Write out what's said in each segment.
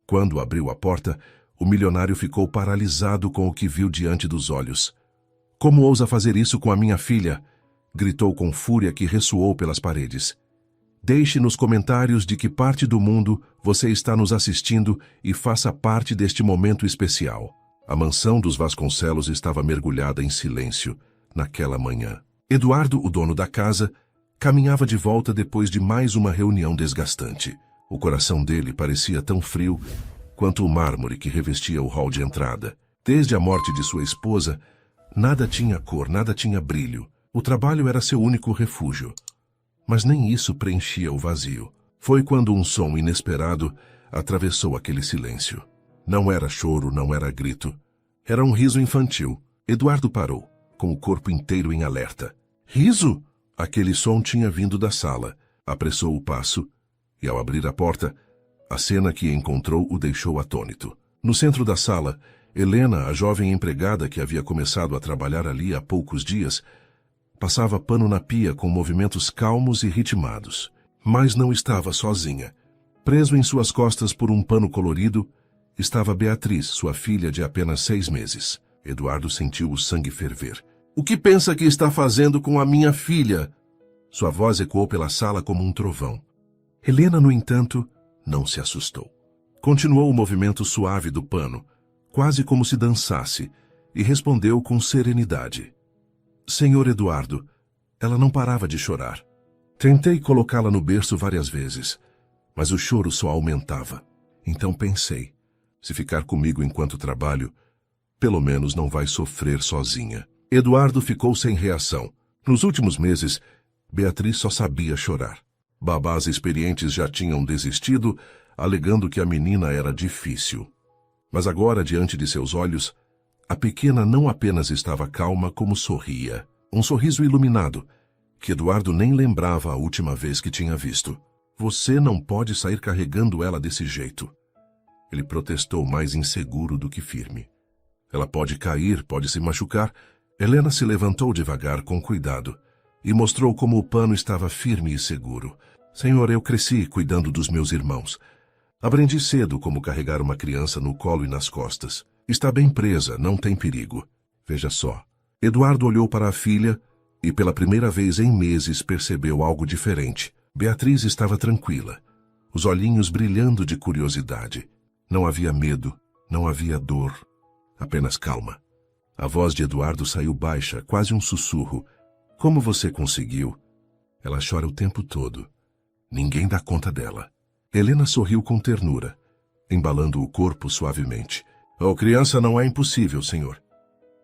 Quando abriu a porta, o milionário ficou paralisado com o que viu diante dos olhos. "Como ousa fazer isso com a minha filha?" gritou com fúria que ressoou pelas paredes. "Deixe nos comentários de que parte do mundo você está nos assistindo e faça parte deste momento especial." A mansão dos Vasconcelos estava mergulhada em silêncio naquela manhã. Eduardo, o dono da casa, caminhava de volta depois de mais uma reunião desgastante. O coração dele parecia tão frio quanto o mármore que revestia o hall de entrada. Desde a morte de sua esposa, nada tinha cor, nada tinha brilho. O trabalho era seu único refúgio. Mas nem isso preenchia o vazio. Foi quando um som inesperado atravessou aquele silêncio. Não era choro, não era grito. Era um riso infantil. Eduardo parou, com o corpo inteiro em alerta. "Riso?" Aquele som tinha vindo da sala. Apressou o passo e, ao abrir a porta, a cena que encontrou o deixou atônito. No centro da sala, Helena, a jovem empregada que havia começado a trabalhar ali há poucos dias, passava pano na pia com movimentos calmos e ritmados. Mas não estava sozinha. Preso em suas costas por um pano colorido, estava Beatriz, sua filha de apenas 6 meses. Eduardo sentiu o sangue ferver. "O que pensa que está fazendo com a minha filha?" Sua voz ecoou pela sala como um trovão. Helena, no entanto, não se assustou. Continuou o movimento suave do pano, quase como se dançasse, e respondeu com serenidade. "Senhor Eduardo, ela não parava de chorar. Tentei colocá-la no berço várias vezes, mas o choro só aumentava. Então pensei, se ficar comigo enquanto trabalho, pelo menos não vai sofrer sozinha." Eduardo ficou sem reação. Nos últimos meses, Beatriz só sabia chorar. Babás experientes já tinham desistido, alegando que a menina era difícil. Mas agora, diante de seus olhos, a pequena não apenas estava calma, como sorria. Um sorriso iluminado, que Eduardo nem lembrava a última vez que tinha visto. "Você não pode sair carregando ela desse jeito." Ele protestou, mais inseguro do que firme. "Ela pode cair, pode se machucar." Helena se levantou devagar, com cuidado, e mostrou como o pano estava firme e seguro. "Senhor, eu cresci cuidando dos meus irmãos. Aprendi cedo como carregar uma criança no colo e nas costas. Está bem presa, não tem perigo. Veja só." Eduardo olhou para a filha e, pela primeira vez em meses, percebeu algo diferente. Beatriz estava tranquila, os olhinhos brilhando de curiosidade. Não havia medo, não havia dor, apenas calma. A voz de Eduardo saiu baixa, quase um sussurro. "Como você conseguiu?" "Ela chora o tempo todo. Ninguém dá conta dela." Helena sorriu com ternura, embalando o corpo suavemente. "Oh, criança não é impossível, senhor.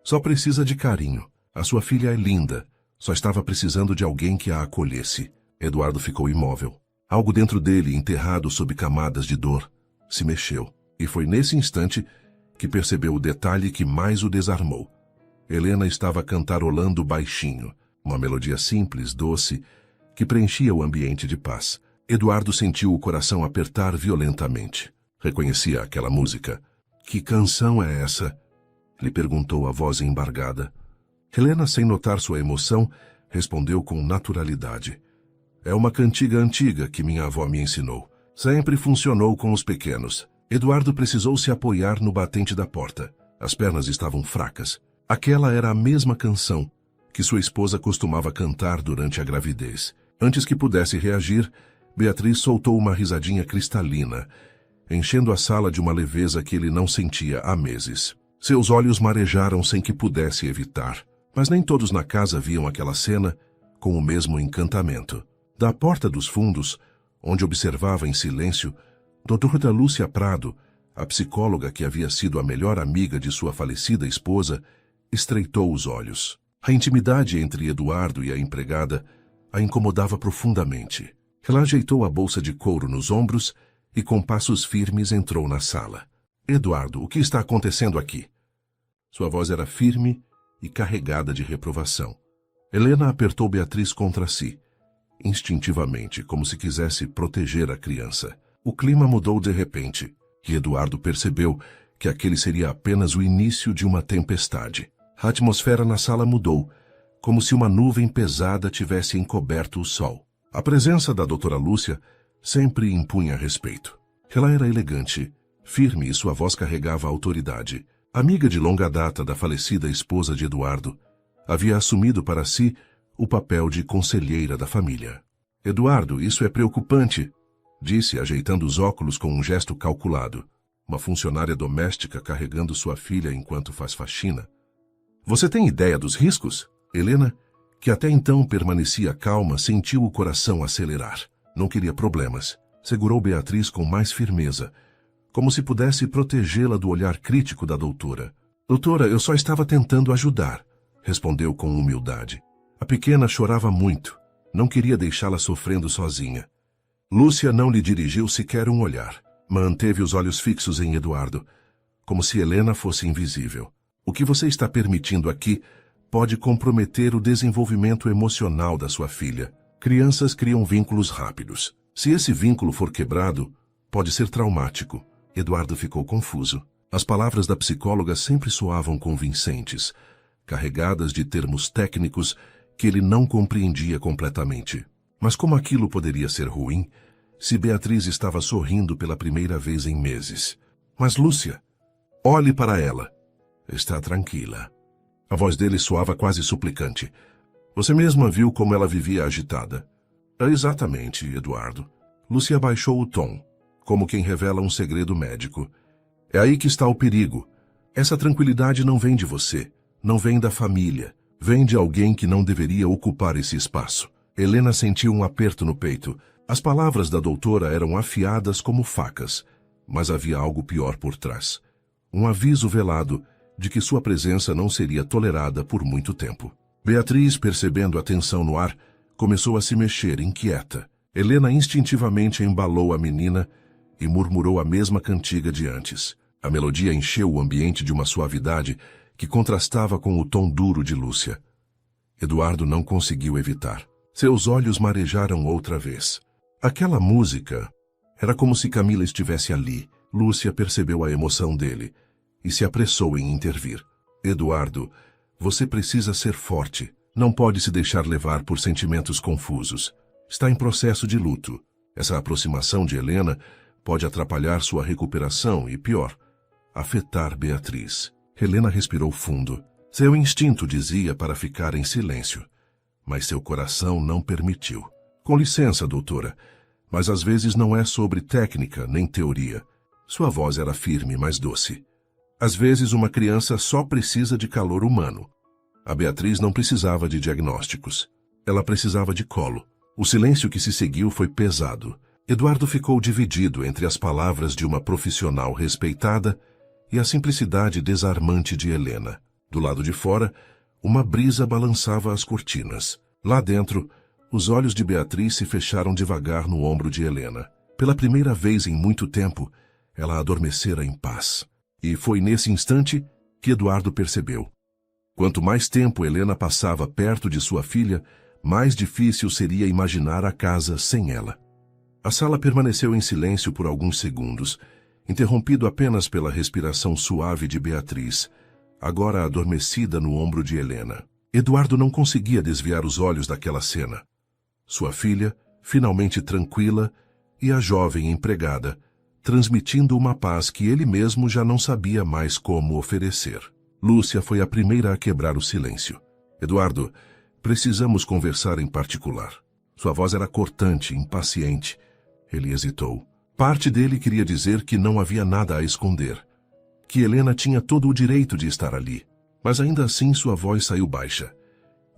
Só precisa de carinho. A sua filha é linda. Só estava precisando de alguém que a acolhesse." Eduardo ficou imóvel. Algo dentro dele, enterrado sob camadas de dor, se mexeu. E foi nesse instante que percebeu o detalhe que mais o desarmou. Helena estava cantarolando baixinho, uma melodia simples, doce, que preenchia o ambiente de paz. Eduardo sentiu o coração apertar violentamente. Reconhecia aquela música. "Que canção é essa?" lhe perguntou a voz embargada. Helena, sem notar sua emoção, respondeu com naturalidade. "É uma cantiga antiga que minha avó me ensinou. Sempre funcionou com os pequenos." Eduardo precisou se apoiar no batente da porta. As pernas estavam fracas. Aquela era a mesma canção que sua esposa costumava cantar durante a gravidez. Antes que pudesse reagir, Beatriz soltou uma risadinha cristalina, enchendo a sala de uma leveza que ele não sentia há meses. Seus olhos marejaram sem que pudesse evitar. Mas nem todos na casa viam aquela cena com o mesmo encantamento. Da porta dos fundos, onde observava em silêncio, Doutora Lúcia Prado, a psicóloga que havia sido a melhor amiga de sua falecida esposa, estreitou os olhos. A intimidade entre Eduardo e a empregada a incomodava profundamente. Ela ajeitou a bolsa de couro nos ombros e, com passos firmes, entrou na sala. "Eduardo, o que está acontecendo aqui?" Sua voz era firme e carregada de reprovação. Helena apertou Beatriz contra si, instintivamente, como se quisesse proteger a criança. O clima mudou de repente, e Eduardo percebeu que aquele seria apenas o início de uma tempestade. A atmosfera na sala mudou, como se uma nuvem pesada tivesse encoberto o sol. A presença da doutora Lúcia sempre impunha respeito. Ela era elegante, firme e sua voz carregava autoridade. Amiga de longa data da falecida esposa de Eduardo, havia assumido para si o papel de conselheira da família. Eduardo, isso é preocupante, disse, ajeitando os óculos com um gesto calculado. Uma funcionária doméstica carregando sua filha enquanto faz faxina. Você tem ideia dos riscos? Helena, que até então permanecia calma, sentiu o coração acelerar. Não queria problemas. Segurou Beatriz com mais firmeza, como se pudesse protegê-la do olhar crítico da doutora. Doutora, eu só estava tentando ajudar, respondeu com humildade. A pequena chorava muito. Não queria deixá-la sofrendo sozinha. Lúcia não lhe dirigiu sequer um olhar. Manteve os olhos fixos em Eduardo, como se Helena fosse invisível. O que você está permitindo aqui pode comprometer o desenvolvimento emocional da sua filha. Crianças criam vínculos rápidos. Se esse vínculo for quebrado, pode ser traumático. Eduardo ficou confuso. As palavras da psicóloga sempre soavam convincentes, carregadas de termos técnicos que ele não compreendia completamente. Mas como aquilo poderia ser ruim se Beatriz estava sorrindo pela primeira vez em meses? Mas Lúcia, olhe para ela. Está tranquila. A voz dele soava quase suplicante. Você mesma viu como ela vivia agitada. Exatamente, Eduardo. Lúcia baixou o tom, como quem revela um segredo médico. É aí que está o perigo. Essa tranquilidade não vem de você, não vem da família, vem de alguém que não deveria ocupar esse espaço. Helena sentiu um aperto no peito. As palavras da doutora eram afiadas como facas, mas havia algo pior por trás. Um aviso velado de que sua presença não seria tolerada por muito tempo. Beatriz, percebendo a tensão no ar, começou a se mexer, inquieta. Helena instintivamente embalou a menina e murmurou a mesma cantiga de antes. A melodia encheu o ambiente de uma suavidade que contrastava com o tom duro de Lúcia. Eduardo não conseguiu evitar. Seus olhos marejaram outra vez. Aquela música era como se Camila estivesse ali. Lúcia percebeu a emoção dele e se apressou em intervir. Eduardo, você precisa ser forte. Não pode se deixar levar por sentimentos confusos. Está em processo de luto. Essa aproximação de Helena pode atrapalhar sua recuperação e, pior, afetar Beatriz. Helena respirou fundo. Seu instinto dizia para ficar em silêncio, mas seu coração não permitiu. Com licença, doutora, mas às vezes não é sobre técnica nem teoria. Sua voz era firme, mas doce. Às vezes uma criança só precisa de calor humano. A Beatriz não precisava de diagnósticos. Ela precisava de colo. O silêncio que se seguiu foi pesado. Eduardo ficou dividido entre as palavras de uma profissional respeitada e a simplicidade desarmante de Helena. Do lado de fora, uma brisa balançava as cortinas. Lá dentro, os olhos de Beatriz se fecharam devagar no ombro de Helena. Pela primeira vez em muito tempo, ela adormecera em paz. E foi nesse instante que Eduardo percebeu. Quanto mais tempo Helena passava perto de sua filha, mais difícil seria imaginar a casa sem ela. A sala permaneceu em silêncio por alguns segundos, interrompido apenas pela respiração suave de Beatriz, agora adormecida no ombro de Helena. Eduardo não conseguia desviar os olhos daquela cena. Sua filha, finalmente tranquila, e a jovem empregada, transmitindo uma paz que ele mesmo já não sabia mais como oferecer. Lúcia foi a primeira a quebrar o silêncio. Eduardo, precisamos conversar em particular. Sua voz era cortante, impaciente. Ele hesitou. Parte dele queria dizer que não havia nada a esconder, que Helena tinha todo o direito de estar ali. Mas ainda assim sua voz saiu baixa.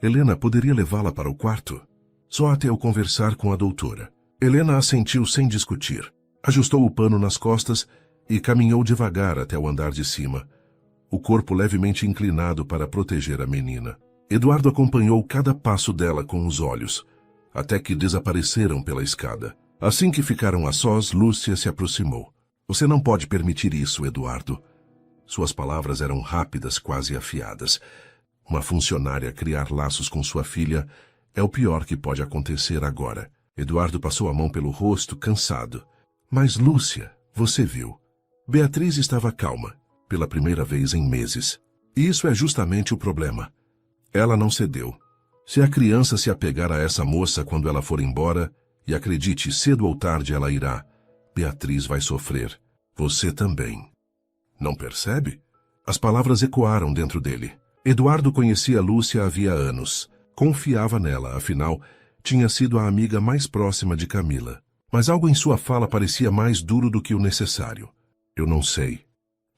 Helena poderia levá-la para o quarto? Só até eu conversar com a doutora. Helena assentiu sem discutir. Ajustou o pano nas costas e caminhou devagar até o andar de cima, o corpo levemente inclinado para proteger a menina. Eduardo acompanhou cada passo dela com os olhos, até que desapareceram pela escada. Assim que ficaram a sós, Lúcia se aproximou. Você não pode permitir isso, Eduardo. Suas palavras eram rápidas, quase afiadas. Uma funcionária criar laços com sua filha é o pior que pode acontecer agora. Eduardo passou a mão pelo rosto, cansado. Mas, Lúcia, você viu. Beatriz estava calma, pela primeira vez em meses. E isso é justamente o problema. Ela não cedeu. Se a criança se apegar a essa moça quando ela for embora, e acredite, cedo ou tarde ela irá, Beatriz vai sofrer. Você também. Não percebe? As palavras ecoaram dentro dele. Eduardo conhecia Lúcia havia anos. Confiava nela, afinal, tinha sido a amiga mais próxima de Camila. Mas algo em sua fala parecia mais duro do que o necessário. Eu não sei,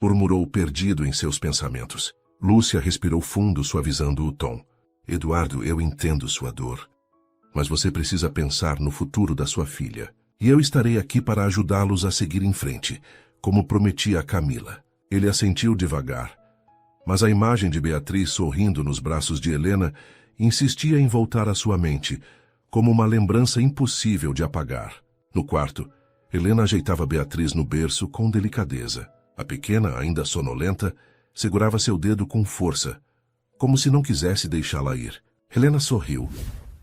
murmurou perdido em seus pensamentos. Lúcia respirou fundo, suavizando o tom. Eduardo, eu entendo sua dor. Mas você precisa pensar no futuro da sua filha. E eu estarei aqui para ajudá-los a seguir em frente, como prometi a Camila. Ele assentiu devagar. Mas a imagem de Beatriz sorrindo nos braços de Helena insistia em voltar à sua mente, como uma lembrança impossível de apagar. No quarto, Helena ajeitava Beatriz no berço com delicadeza. A pequena, ainda sonolenta, segurava seu dedo com força, como se não quisesse deixá-la ir. Helena sorriu,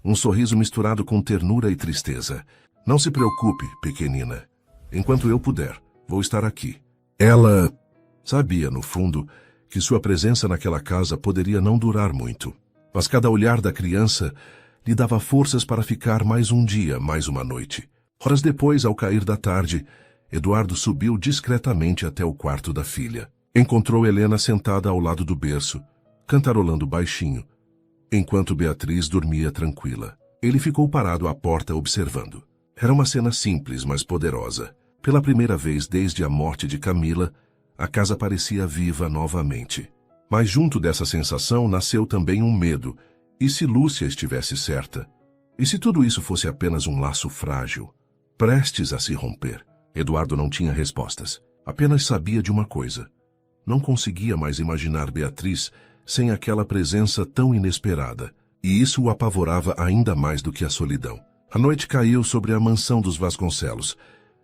um sorriso misturado com ternura e tristeza. Não se preocupe, pequenina. Enquanto eu puder, vou estar aqui. Ela sabia, no fundo, que sua presença naquela casa poderia não durar muito. Mas cada olhar da criança lhe dava forças para ficar mais um dia, mais uma noite. Horas depois, ao cair da tarde, Eduardo subiu discretamente até o quarto da filha. Encontrou Helena sentada ao lado do berço, cantarolando baixinho, enquanto Beatriz dormia tranquila. Ele ficou parado à porta observando. Era uma cena simples, mas poderosa. Pela primeira vez desde a morte de Camila, a casa parecia viva novamente. Mas junto dessa sensação nasceu também um medo. E se Lúcia estivesse certa? E se tudo isso fosse apenas um laço frágil, prestes a se romper? Eduardo não tinha respostas. Apenas sabia de uma coisa. Não conseguia mais imaginar Beatriz sem aquela presença tão inesperada. E isso o apavorava ainda mais do que a solidão. A noite caiu sobre a mansão dos Vasconcelos,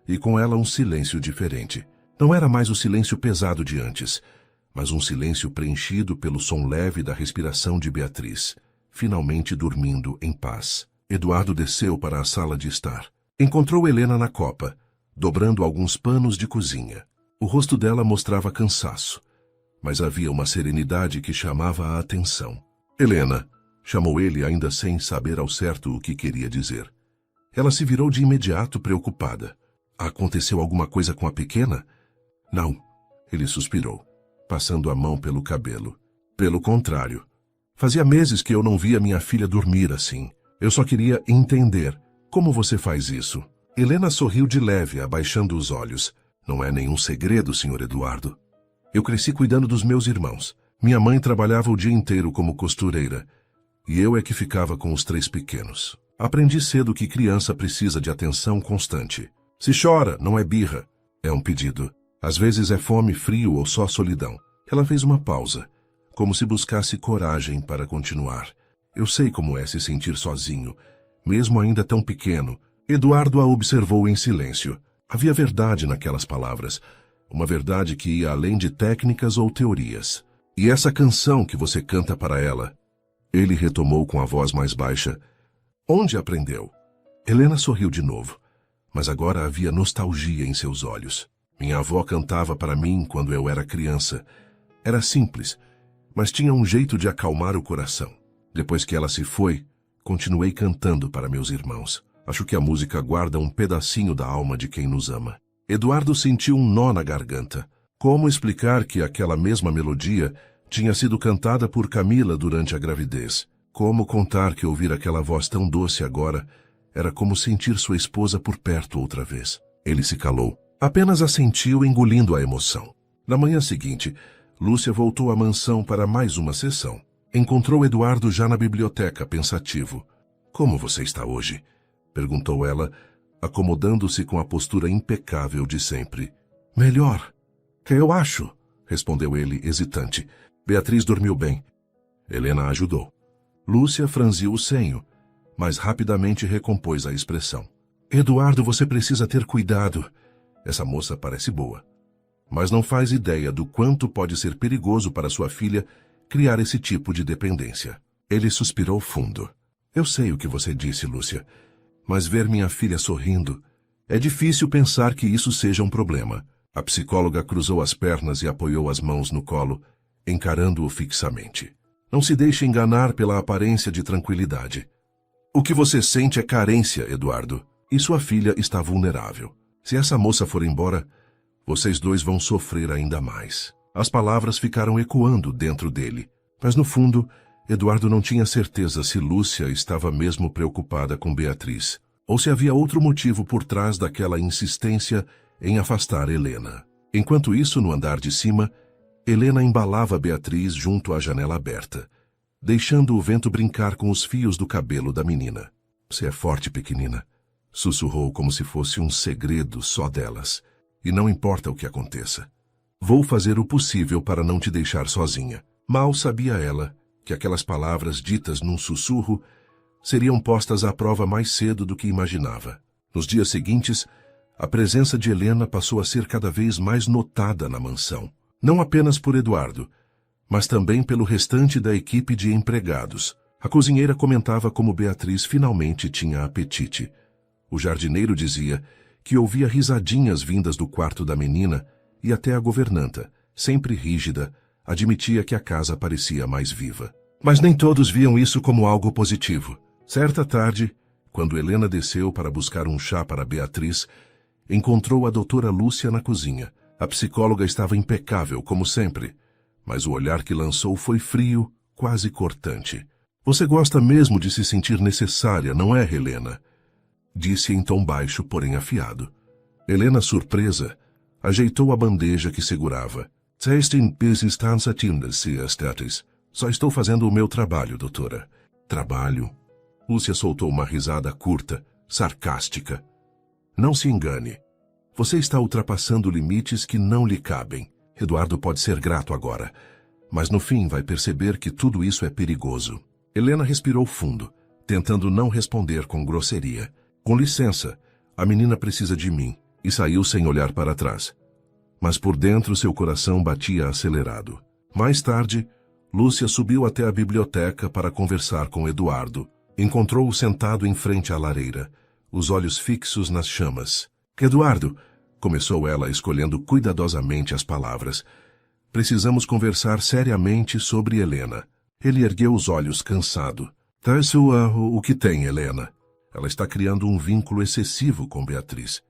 e com ela um silêncio diferente. Não era mais o silêncio pesado de antes, mas um silêncio preenchido pelo som leve da respiração de Beatriz, finalmente dormindo em paz. Eduardo desceu para a sala de estar. Encontrou Helena na copa, dobrando alguns panos de cozinha. O rosto dela mostrava cansaço, mas havia uma serenidade que chamava a atenção. Helena, chamou ele ainda sem saber ao certo o que queria dizer. Ela se virou de imediato preocupada. Aconteceu alguma coisa com a pequena? Não, ele suspirou, passando a mão pelo cabelo. Pelo contrário. Fazia meses que eu não via minha filha dormir assim. Eu só queria entender. Como você faz isso? Helena sorriu de leve, abaixando os olhos. Não é nenhum segredo, Sr. Eduardo. Eu cresci cuidando dos meus irmãos. Minha mãe trabalhava o dia inteiro como costureira, e eu é que ficava com os 3 pequenos. Aprendi cedo que criança precisa de atenção constante. Se chora, não é birra. É um pedido. Às vezes é fome, frio ou só solidão. Ela fez uma pausa, como se buscasse coragem para continuar. Eu sei como é se sentir sozinho, mesmo ainda tão pequeno. Eduardo a observou em silêncio. Havia verdade naquelas palavras, uma verdade que ia além de técnicas ou teorias. E essa canção que você canta para ela? Ele retomou com a voz mais baixa. Onde aprendeu? Helena sorriu de novo, mas agora havia nostalgia em seus olhos. Minha avó cantava para mim quando eu era criança. Era simples, mas tinha um jeito de acalmar o coração. Depois que ela se foi, continuei cantando para meus irmãos. Acho que a música guarda um pedacinho da alma de quem nos ama. Eduardo sentiu um nó na garganta. Como explicar que aquela mesma melodia tinha sido cantada por Camila durante a gravidez? Como contar que ouvir aquela voz tão doce agora era como sentir sua esposa por perto outra vez? Ele se calou. Apenas assentiu, engolindo a emoção. Na manhã seguinte, Lúcia voltou à mansão para mais uma sessão. Encontrou Eduardo já na biblioteca, pensativo. Como você está hoje? Perguntou ela, acomodando-se com a postura impecável de sempre. Melhor. Eu acho, respondeu ele, hesitante. Beatriz dormiu bem. Helena ajudou. Lúcia franziu o senho, mas rapidamente recompôs a expressão. Eduardo, você precisa ter cuidado. Essa moça parece boa, mas não faz ideia do quanto pode ser perigoso para sua filha criar esse tipo de dependência. Ele suspirou fundo. Eu sei o que você disse, Lúcia, mas ver minha filha sorrindo... É difícil pensar que isso seja um problema. A psicóloga cruzou as pernas e apoiou as mãos no colo, encarando-o fixamente. Não se deixe enganar pela aparência de tranquilidade. O que você sente é carência, Eduardo, e sua filha está vulnerável. Se essa moça for embora, Vocês dois vão sofrer ainda mais. As palavras ficaram ecoando dentro dele, mas no fundo, Eduardo não tinha certeza se Lúcia estava mesmo preocupada com Beatriz, ou se havia outro motivo por trás daquela insistência em afastar Helena. Enquanto isso, no andar de cima, Helena embalava Beatriz junto à janela aberta, deixando o vento brincar com os fios do cabelo da menina. Você é forte, pequenina, sussurrou como se fosse um segredo só delas. E não importa o que aconteça. Vou fazer o possível para não te deixar sozinha. Mal sabia ela que aquelas palavras ditas num sussurro seriam postas à prova mais cedo do que imaginava. Nos dias seguintes, a presença de Helena passou a ser cada vez mais notada na mansão. Não apenas por Eduardo, mas também pelo restante da equipe de empregados. A cozinheira comentava como Beatriz finalmente tinha apetite. O jardineiro dizia que ouvia risadinhas vindas do quarto da menina e até a governanta, sempre rígida, admitia que a casa parecia mais viva. Mas nem todos viam isso como algo positivo. Certa tarde, quando Helena desceu para buscar um chá para Beatriz, encontrou a doutora Lúcia na cozinha. A psicóloga estava impecável, como sempre, mas o olhar que lançou foi frio, quase cortante. Você gosta mesmo de se sentir necessária, não é, Helena? Disse em tom baixo, porém afiado. Helena, surpresa, ajeitou a bandeja que segurava. Só estou fazendo o meu trabalho, doutora. Trabalho? Lúcia soltou uma risada curta, sarcástica. Não se engane. Você está ultrapassando limites que não lhe cabem. Eduardo pode ser grato agora, mas no fim vai perceber que tudo isso é perigoso. Helena respirou fundo, tentando não responder com grosseria. Com licença, a menina precisa de mim, e saiu sem olhar para trás. Mas por dentro seu coração batia acelerado. Mais tarde, Lúcia subiu até a biblioteca para conversar com Eduardo. Encontrou-o sentado em frente à lareira, os olhos fixos nas chamas. Eduardo, começou ela escolhendo cuidadosamente as palavras. Precisamos conversar seriamente sobre Helena. Ele ergueu os olhos cansado. O que tem, Helena? Ela está criando um vínculo excessivo com Beatriz.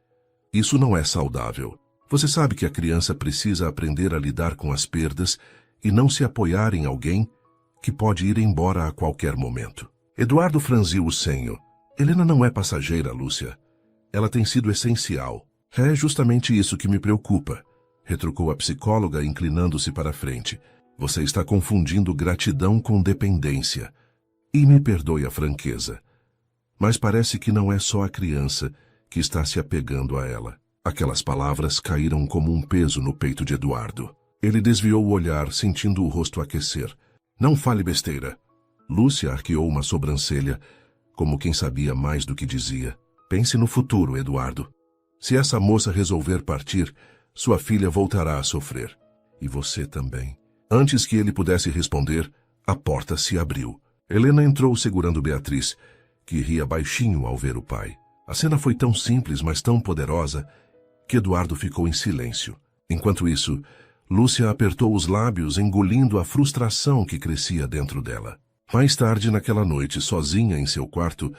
Isso não é saudável. Você sabe que a criança precisa aprender a lidar com as perdas e não se apoiar em alguém que pode ir embora a qualquer momento. Eduardo franziu o senho. Helena não é passageira, Lúcia. Ela tem sido essencial. É justamente isso que me preocupa, retrucou a psicóloga, inclinando-se para a frente. Você está confundindo gratidão com dependência. E me perdoe a franqueza, mas parece que não é só a criança que está se apegando a ela. Aquelas palavras caíram como um peso no peito de Eduardo. Ele desviou o olhar, sentindo o rosto aquecer. Não fale besteira. Lúcia arqueou uma sobrancelha, como quem sabia mais do que dizia. Pense no futuro, Eduardo. Se essa moça resolver partir, sua filha voltará a sofrer. E você também. Antes que ele pudesse responder, a porta se abriu. Helena entrou segurando Beatriz, que ria baixinho ao ver o pai. A cena foi tão simples, mas tão poderosa, que Eduardo ficou em silêncio. Enquanto isso, Lúcia apertou os lábios, engolindo a frustração que crescia dentro dela. Mais tarde, naquela noite, sozinha em seu quarto,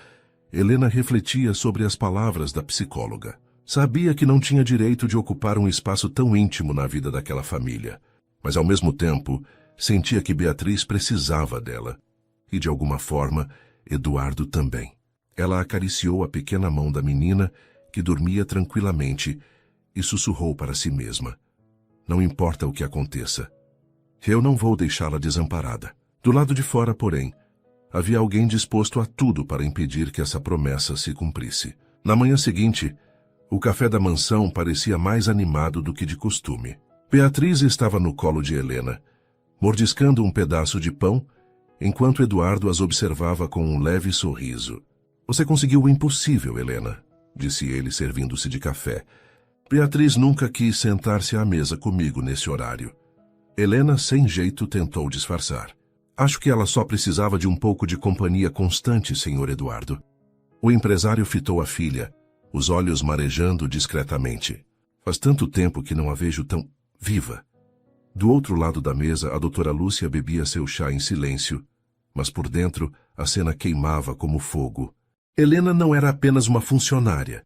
Helena refletia sobre as palavras da psicóloga. Sabia que não tinha direito de ocupar um espaço tão íntimo na vida daquela família, mas ao mesmo tempo sentia que Beatriz precisava dela. E de alguma forma, Eduardo também. Ela acariciou a pequena mão da menina, que dormia tranquilamente, e sussurrou para si mesma. Não importa o que aconteça. Eu não vou deixá-la desamparada. Do lado de fora, porém, havia alguém disposto a tudo para impedir que essa promessa se cumprisse. Na manhã seguinte, o café da mansão parecia mais animado do que de costume. Beatriz estava no colo de Helena, mordiscando um pedaço de pão, enquanto Eduardo as observava com um leve sorriso. Você conseguiu o impossível, Helena, disse ele, servindo-se de café. Beatriz nunca quis sentar-se à mesa comigo nesse horário. Helena, sem jeito, tentou disfarçar. Acho que ela só precisava de um pouco de companhia constante, Sr. Eduardo. O empresário fitou a filha, os olhos marejando discretamente. Faz tanto tempo que não a vejo tão viva. Do outro lado da mesa, a doutora Lúcia bebia seu chá em silêncio, mas por dentro a cena queimava como fogo. Helena não era apenas uma funcionária.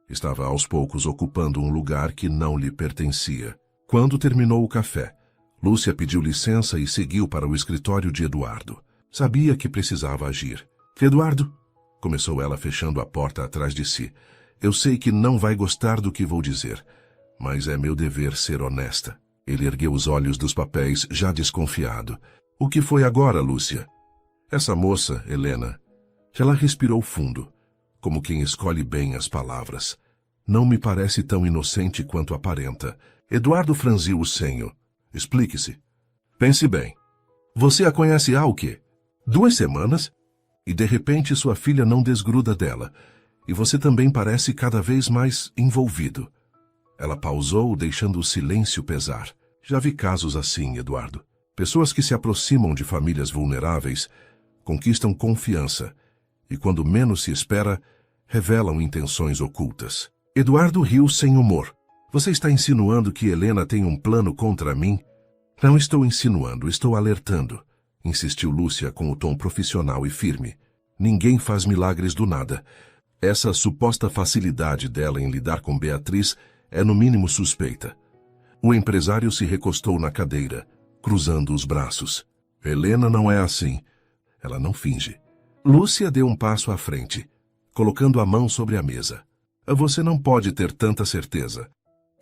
Estava aos poucos ocupando um lugar que não lhe pertencia. Quando terminou o café, Lúcia pediu licença e seguiu para o escritório de Eduardo. Sabia que precisava agir. Eduardo, começou ela fechando a porta atrás de si. Eu sei que não vai gostar do que vou dizer, mas é meu dever ser honesta. Ele ergueu os olhos dos papéis, já desconfiado. O que foi agora, Lúcia? Essa moça, Helena. Ela respirou fundo, como quem escolhe bem as palavras. Não me parece tão inocente quanto aparenta. Eduardo franziu o senho. Explique-se. Pense bem. Você a conhece há o quê? 2 semanas? E de repente sua filha não desgruda dela. E você também parece cada vez mais envolvido. Ela pausou, deixando o silêncio pesar. Já vi casos assim, Eduardo. Pessoas que se aproximam de famílias vulneráveis conquistam confiança e, quando menos se espera, revelam intenções ocultas. Eduardo riu sem humor. Você está insinuando que Helena tem um plano contra mim? Não estou insinuando, estou alertando, insistiu Lúcia com o tom profissional e firme. Ninguém faz milagres do nada. Essa suposta facilidade dela em lidar com Beatriz é no mínimo suspeita. O empresário se recostou na cadeira, cruzando os braços. Helena não é assim. Ela não finge. Lúcia deu um passo à frente, colocando a mão sobre a mesa. Você não pode ter tanta certeza.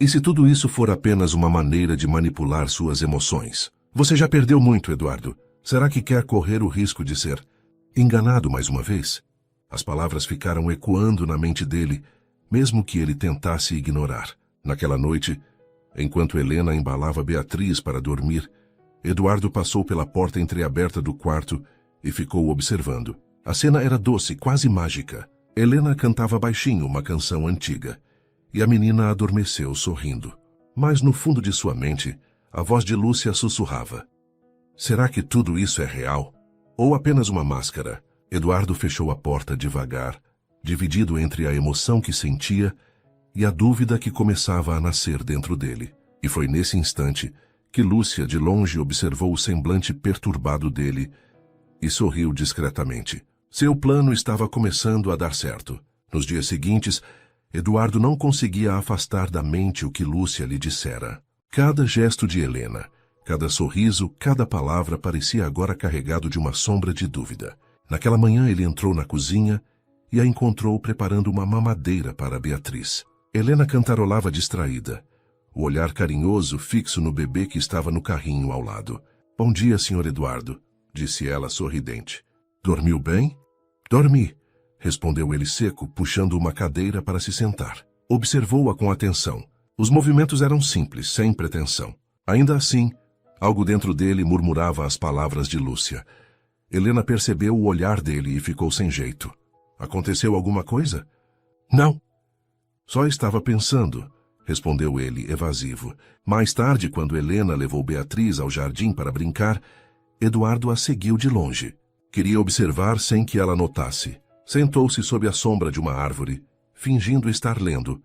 E se tudo isso for apenas uma maneira de manipular suas emoções? Você já perdeu muito, Eduardo. Será que quer correr o risco de ser enganado mais uma vez? As palavras ficaram ecoando na mente dele, mesmo que ele tentasse ignorar. Naquela noite, enquanto Helena embalava Beatriz para dormir, Eduardo passou pela porta entreaberta do quarto e ficou observando. A cena era doce, quase mágica. Helena cantava baixinho uma canção antiga, e a menina adormeceu sorrindo. Mas no fundo de sua mente, a voz de Lúcia sussurrava. Será que tudo isso é real? Ou apenas uma máscara? Eduardo fechou a porta devagar, dividido entre a emoção que sentia e a dúvida que começava a nascer dentro dele. E foi nesse instante que Lúcia de longe observou o semblante perturbado dele e sorriu discretamente. Seu plano estava começando a dar certo. Nos dias seguintes, Eduardo não conseguia afastar da mente o que Lúcia lhe dissera. Cada gesto de Helena, cada sorriso, cada palavra parecia agora carregado de uma sombra de dúvida. Naquela manhã ele entrou na cozinha e a encontrou preparando uma mamadeira para Beatriz. Helena cantarolava distraída, o olhar carinhoso fixo no bebê que estava no carrinho ao lado. Bom dia, Sr. Eduardo, disse ela sorridente. Dormiu bem? Dormi, respondeu ele seco, puxando uma cadeira para se sentar. Observou-a com atenção. Os movimentos eram simples, sem pretensão. Ainda assim, algo dentro dele murmurava as palavras de Lúcia. Helena percebeu o olhar dele e ficou sem jeito. Aconteceu alguma coisa? Não. Só estava pensando, respondeu ele, evasivo. Mais tarde, quando Helena levou Beatriz ao jardim para brincar, Eduardo a seguiu de longe. Queria observar sem que ela notasse. Sentou-se sob a sombra de uma árvore, fingindo estar lendo.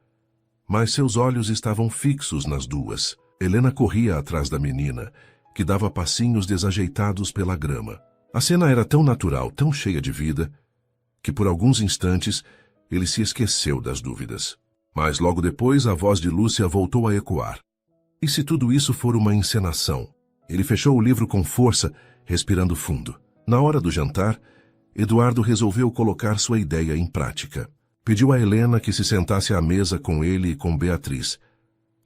Mas seus olhos estavam fixos nas duas. Helena corria atrás da menina, que dava passinhos desajeitados pela grama. A cena era tão natural, tão cheia de vida, que por alguns instantes ele se esqueceu das dúvidas. Mas logo depois a voz de Lúcia voltou a ecoar. E se tudo isso for uma encenação? Ele fechou o livro com força, respirando fundo. Na hora do jantar, Eduardo resolveu colocar sua ideia em prática. Pediu a Helena que se sentasse à mesa com ele e com Beatriz,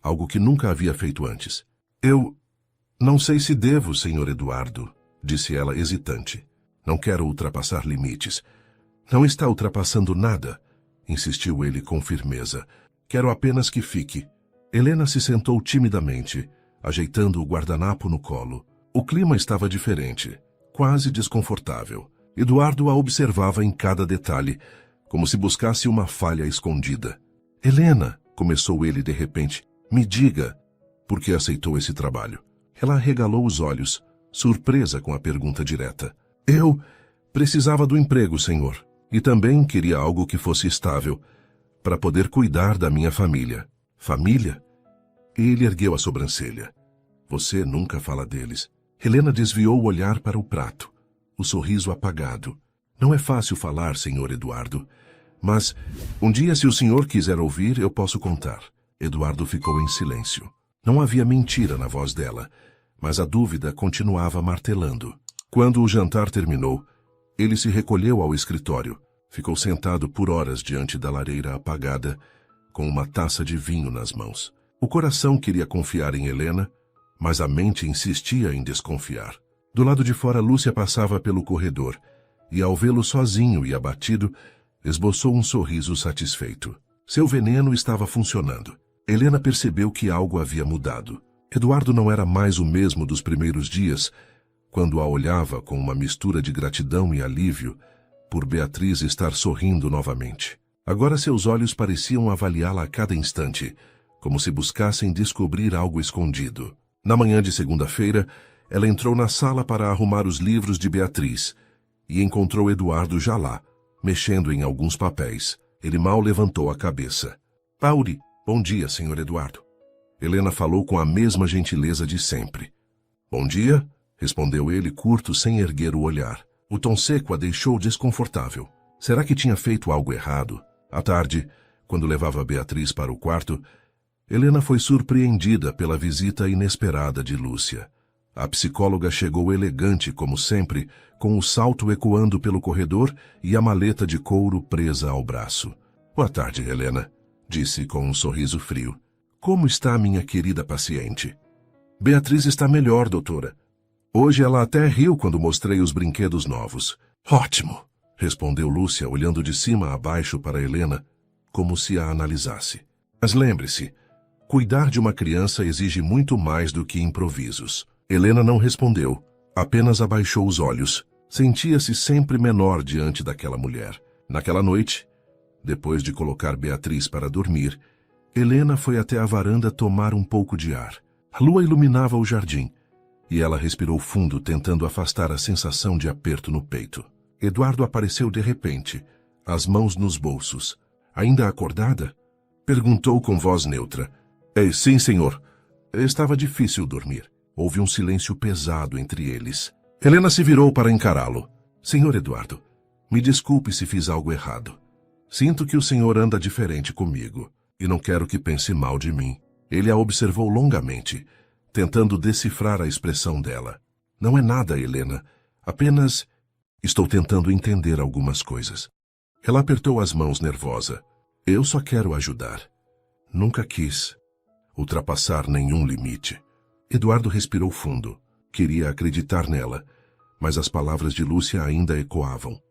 algo que nunca havia feito antes. Eu não sei se devo, Sr. Eduardo, disse ela hesitante. Não quero ultrapassar limites. Não está ultrapassando nada, insistiu ele com firmeza. Quero apenas que fique. Helena se sentou timidamente, ajeitando o guardanapo no colo. O clima estava diferente, quase desconfortável. Eduardo a observava em cada detalhe, como se buscasse uma falha escondida. Helena, começou ele de repente, me diga, por que aceitou esse trabalho? Ela arregalou os olhos, surpresa com a pergunta direta. Eu precisava do emprego, senhor, e também queria algo que fosse estável, para poder cuidar da minha família. Família? Ele ergueu a sobrancelha. Você nunca fala deles. Helena desviou o olhar para o prato, o sorriso apagado. Não é fácil falar, senhor Eduardo, Mas, um dia, se o senhor quiser ouvir, eu posso contar. Eduardo ficou em silêncio. Não havia mentira na voz dela, mas a dúvida continuava martelando. Quando o jantar terminou, ele se recolheu ao escritório. Ficou sentado por horas diante da lareira apagada, com uma taça de vinho nas mãos. O coração queria confiar em Helena, mas a mente insistia em desconfiar. Do lado de fora, Lúcia passava pelo corredor, e ao vê-lo sozinho e abatido, esboçou um sorriso satisfeito. Seu veneno estava funcionando. Helena percebeu que algo havia mudado. Eduardo não era mais o mesmo dos primeiros dias, quando a olhava com uma mistura de gratidão e alívio por Beatriz estar sorrindo novamente. Agora seus olhos pareciam avaliá-la a cada instante, como se buscassem descobrir algo escondido. Na manhã de segunda-feira, ela entrou na sala para arrumar os livros de Beatriz e encontrou Eduardo já lá, mexendo em alguns papéis. Ele mal levantou a cabeça. Pauli, bom dia, senhor Eduardo. Helena falou com a mesma gentileza de sempre. Bom dia, respondeu ele curto sem erguer o olhar. O tom seco a deixou desconfortável. Será que tinha feito algo errado? À tarde, quando levava Beatriz para o quarto, Helena foi surpreendida pela visita inesperada de Lúcia. A psicóloga chegou elegante, como sempre, com o salto ecoando pelo corredor e a maleta de couro presa ao braço. Boa tarde, Helena, disse com um sorriso frio. Como está a minha querida paciente? Beatriz está melhor, doutora. Hoje ela até riu quando mostrei os brinquedos novos. Ótimo, respondeu Lúcia, olhando de cima a baixo para Helena, como se a analisasse. Mas lembre-se, cuidar de uma criança exige muito mais do que improvisos. Helena não respondeu, apenas abaixou os olhos. Sentia-se sempre menor diante daquela mulher. Naquela noite, depois de colocar Beatriz para dormir, Helena foi até a varanda tomar um pouco de ar. A lua iluminava o jardim, e ela respirou fundo, tentando afastar a sensação de aperto no peito. Eduardo apareceu de repente, as mãos nos bolsos. Ainda acordada? Perguntou com voz neutra. Sim, senhor. Estava difícil dormir. Houve um silêncio pesado entre eles. Helena se virou para encará-lo. Senhor Eduardo, me desculpe se fiz algo errado. Sinto que o senhor anda diferente comigo, e não quero que pense mal de mim. Ele a observou longamente, tentando decifrar a expressão dela. Não é nada, Helena. Apenas estou tentando entender algumas coisas. Ela apertou as mãos nervosa. Eu só quero ajudar. Nunca quis ultrapassar nenhum limite. Eduardo respirou fundo. Queria acreditar nela, mas as palavras de Lúcia ainda ecoavam.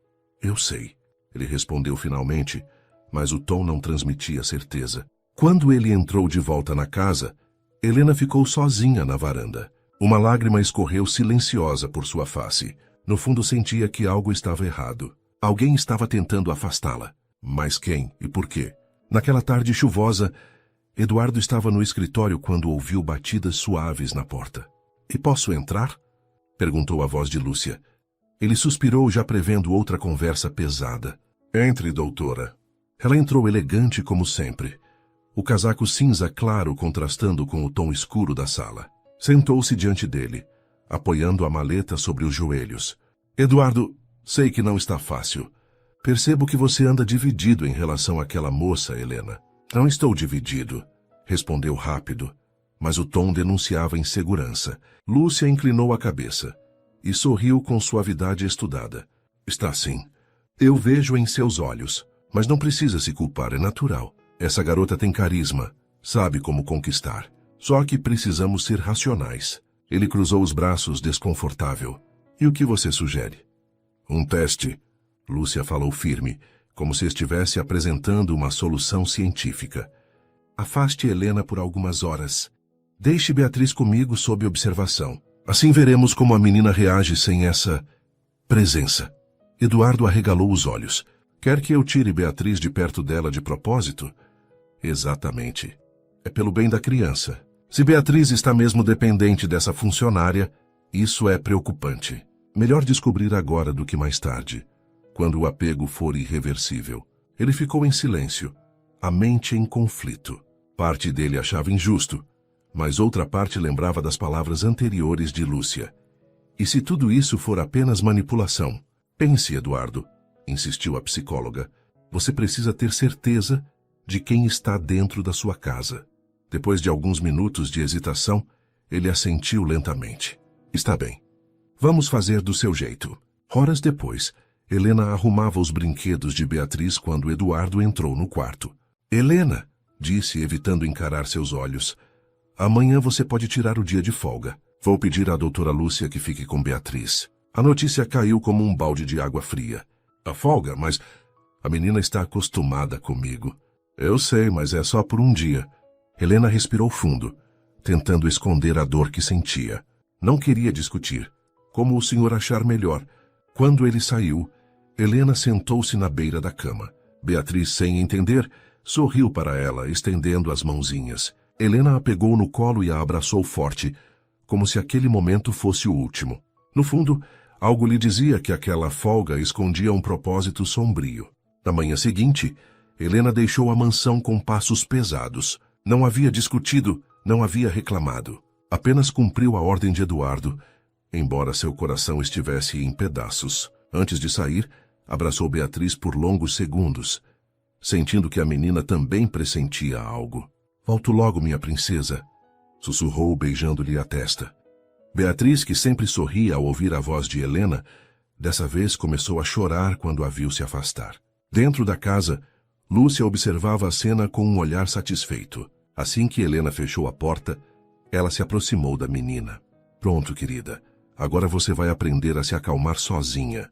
Eu sei, ele respondeu finalmente, mas o tom não transmitia certeza. Quando ele entrou de volta na casa, Helena ficou sozinha na varanda. Uma lágrima escorreu silenciosa por sua face. No fundo sentia que algo estava errado. Alguém estava tentando afastá-la. Mas quem e por quê? Naquela tarde chuvosa, Eduardo estava no escritório quando ouviu batidas suaves na porta. E posso entrar? Perguntou a voz de Lúcia. Ele suspirou, já prevendo outra conversa pesada. Entre, doutora. Ela entrou elegante como sempre. O casaco cinza claro contrastando com o tom escuro da sala. Sentou-se diante dele, apoiando a maleta sobre os joelhos. Eduardo, sei que não está fácil. Percebo que você anda dividido em relação àquela moça, Helena. Não estou dividido, respondeu rápido, mas o tom denunciava insegurança. Lúcia inclinou a cabeça e sorriu com suavidade estudada. Está sim. Eu vejo em seus olhos, mas não precisa se culpar, é natural. Essa garota tem carisma, sabe como conquistar. Só que precisamos ser racionais. Ele cruzou os braços, desconfortável. E o que você sugere? Um teste. Lúcia falou firme, como se estivesse apresentando uma solução científica. Afaste Helena por algumas horas. Deixe Beatriz comigo sob observação. Assim veremos como a menina reage sem essa presença. Eduardo arregalou os olhos. Quer que eu tire Beatriz de perto dela de propósito? Exatamente. É pelo bem da criança. Se Beatriz está mesmo dependente dessa funcionária, isso é preocupante. Melhor descobrir agora do que mais tarde, quando o apego for irreversível. Ele ficou em silêncio, a mente em conflito. Parte dele achava injusto, mas outra parte lembrava das palavras anteriores de Lúcia. E se tudo isso for apenas manipulação? Pense, Eduardo, insistiu a psicóloga. Você precisa ter certeza de quem está dentro da sua casa. Depois de alguns minutos de hesitação, ele assentiu lentamente. Está bem. Vamos fazer do seu jeito. Horas depois, Helena arrumava os brinquedos de Beatriz quando Eduardo entrou no quarto. Helena, disse, evitando encarar seus olhos, amanhã você pode tirar o dia de folga. Vou pedir à doutora Lúcia que fique com Beatriz. A notícia caiu como um balde de água fria. A folga, mas a menina está acostumada comigo. Eu sei, mas é só por um dia. Helena respirou fundo, tentando esconder a dor que sentia. Não queria discutir. Como o senhor achar melhor. Quando ele saiu, Helena sentou-se na beira da cama. Beatriz, sem entender, sorriu para ela, estendendo as mãozinhas. Helena a pegou no colo e a abraçou forte, como se aquele momento fosse o último. No fundo, algo lhe dizia que aquela folga escondia um propósito sombrio. Na manhã seguinte, Helena deixou a mansão com passos pesados. Não havia discutido, não havia reclamado. Apenas cumpriu a ordem de Eduardo, embora seu coração estivesse em pedaços. Antes de sair, abraçou Beatriz por longos segundos, sentindo que a menina também pressentia algo. Volto logo, minha princesa, sussurrou, beijando-lhe a testa. Beatriz, que sempre sorria ao ouvir a voz de Helena, dessa vez começou a chorar quando a viu se afastar. Dentro da casa, Lúcia observava a cena com um olhar satisfeito. Assim que Helena fechou a porta, ela se aproximou da menina. Pronto, querida. Agora você vai aprender a se acalmar sozinha,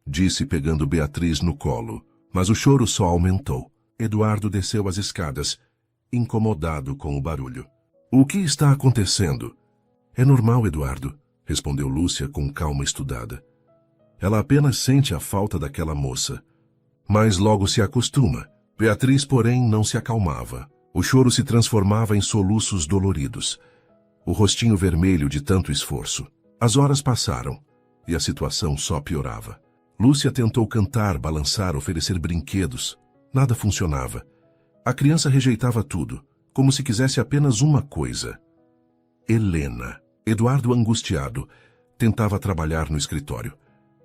disse pegando Beatriz no colo. Mas o choro só aumentou. Eduardo desceu as escadas, incomodado com o barulho. O que está acontecendo? É normal, Eduardo, respondeu Lúcia com calma estudada. Ela apenas sente a falta daquela moça. Mas logo se acostuma. Beatriz, porém, não se acalmava. O choro se transformava em soluços doloridos. O rostinho vermelho de tanto esforço. As horas passaram, e a situação só piorava. Lúcia tentou cantar, balançar, oferecer brinquedos. Nada funcionava. A criança rejeitava tudo, como se quisesse apenas uma coisa. Helena. Eduardo, angustiado, tentava trabalhar no escritório.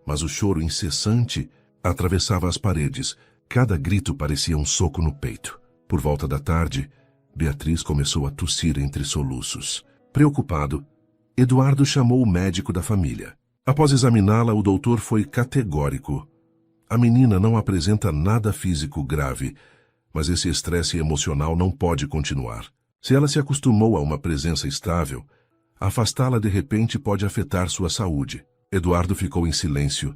Mas o choro incessante atravessava as paredes. Cada grito parecia um soco no peito. Por volta da tarde, Beatriz começou a tossir entre soluços. Preocupado, Eduardo chamou o médico da família. Após examiná-la, o doutor foi categórico. A menina não apresenta nada físico grave, mas esse estresse emocional não pode continuar. Se ela se acostumou a uma presença estável, afastá-la de repente pode afetar sua saúde. Eduardo ficou em silêncio,